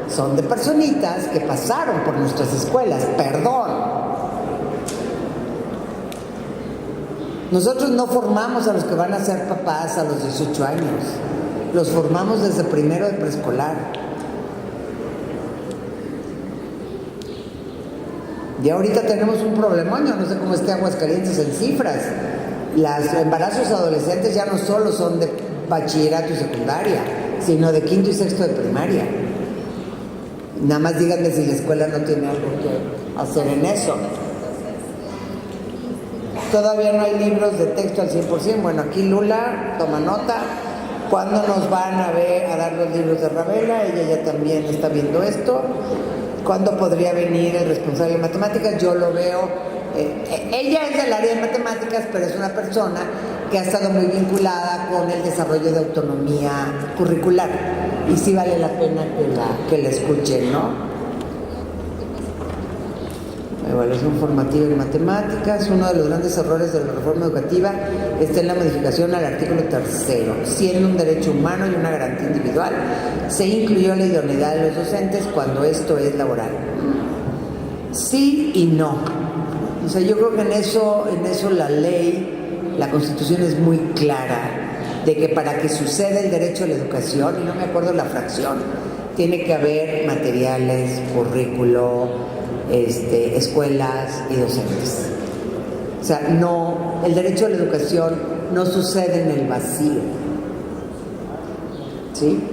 son de personitas que pasaron por nuestras escuelas, perdón. Nosotros no formamos a los que van a ser papás a los 18 años, los formamos desde primero de preescolar. Y ahorita tenemos un problemón, yo no sé cómo esté Aguascalientes en cifras. Los embarazos adolescentes ya no solo son de bachillerato y secundaria, sino de quinto y sexto de primaria. Nada más díganme si la escuela no tiene algo que hacer en eso. Todavía no hay libros de texto al 100%. Bueno, aquí Lula toma nota. ¿Cuándo nos van a dar los libros de Ravela? Ella ya también está viendo esto. ¿Cuándo podría venir el responsable de matemáticas? Yo lo veo. Ella es del área de matemáticas, pero es una persona que ha estado muy vinculada con el desarrollo de autonomía curricular. Y sí vale la pena que la escuchen, ¿no? Evaluación formativa en matemáticas. Uno de los grandes errores de la reforma educativa está en la modificación al artículo 3º. Siendo un derecho humano y una garantía individual, se incluyó la idoneidad de los docentes cuando esto es laboral. Sí y no. O sea, yo creo que en eso la ley, la Constitución es muy clara de que para que suceda el derecho a la educación, y no me acuerdo la fracción, tiene que haber materiales, currículo, escuelas y docentes. O sea, no, el derecho a la educación no sucede en el vacío. ¿Sí?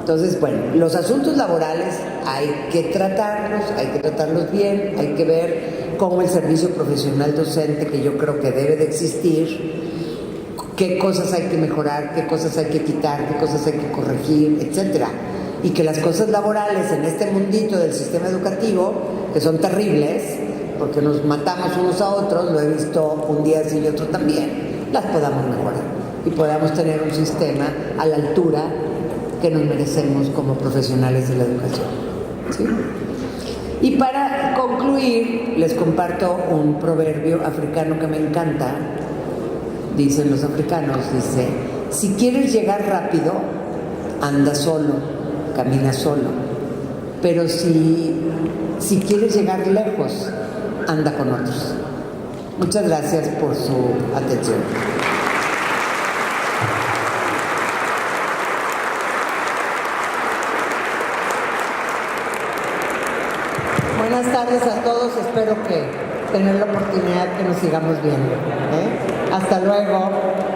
Entonces, bueno, los asuntos laborales hay que tratarlos bien, hay que ver cómo el servicio profesional docente, que yo creo que debe de existir, qué cosas hay que mejorar, qué cosas hay que quitar, qué cosas hay que corregir, etcétera. Y que las cosas laborales en este mundito del sistema educativo, que son terribles, porque nos matamos unos a otros, lo he visto un día así y otro también, las podamos mejorar y podamos tener un sistema a la altura que nos merecemos como profesionales de la educación. ¿Sí? Y para concluir, les comparto un proverbio africano que me encanta. Dicen los africanos, dice, si quieres llegar rápido, anda solo, camina solo. Pero si quieres llegar lejos, anda con otros. Muchas gracias por su atención. Buenas tardes a todos, espero que tener la oportunidad que nos sigamos viendo. Hasta luego.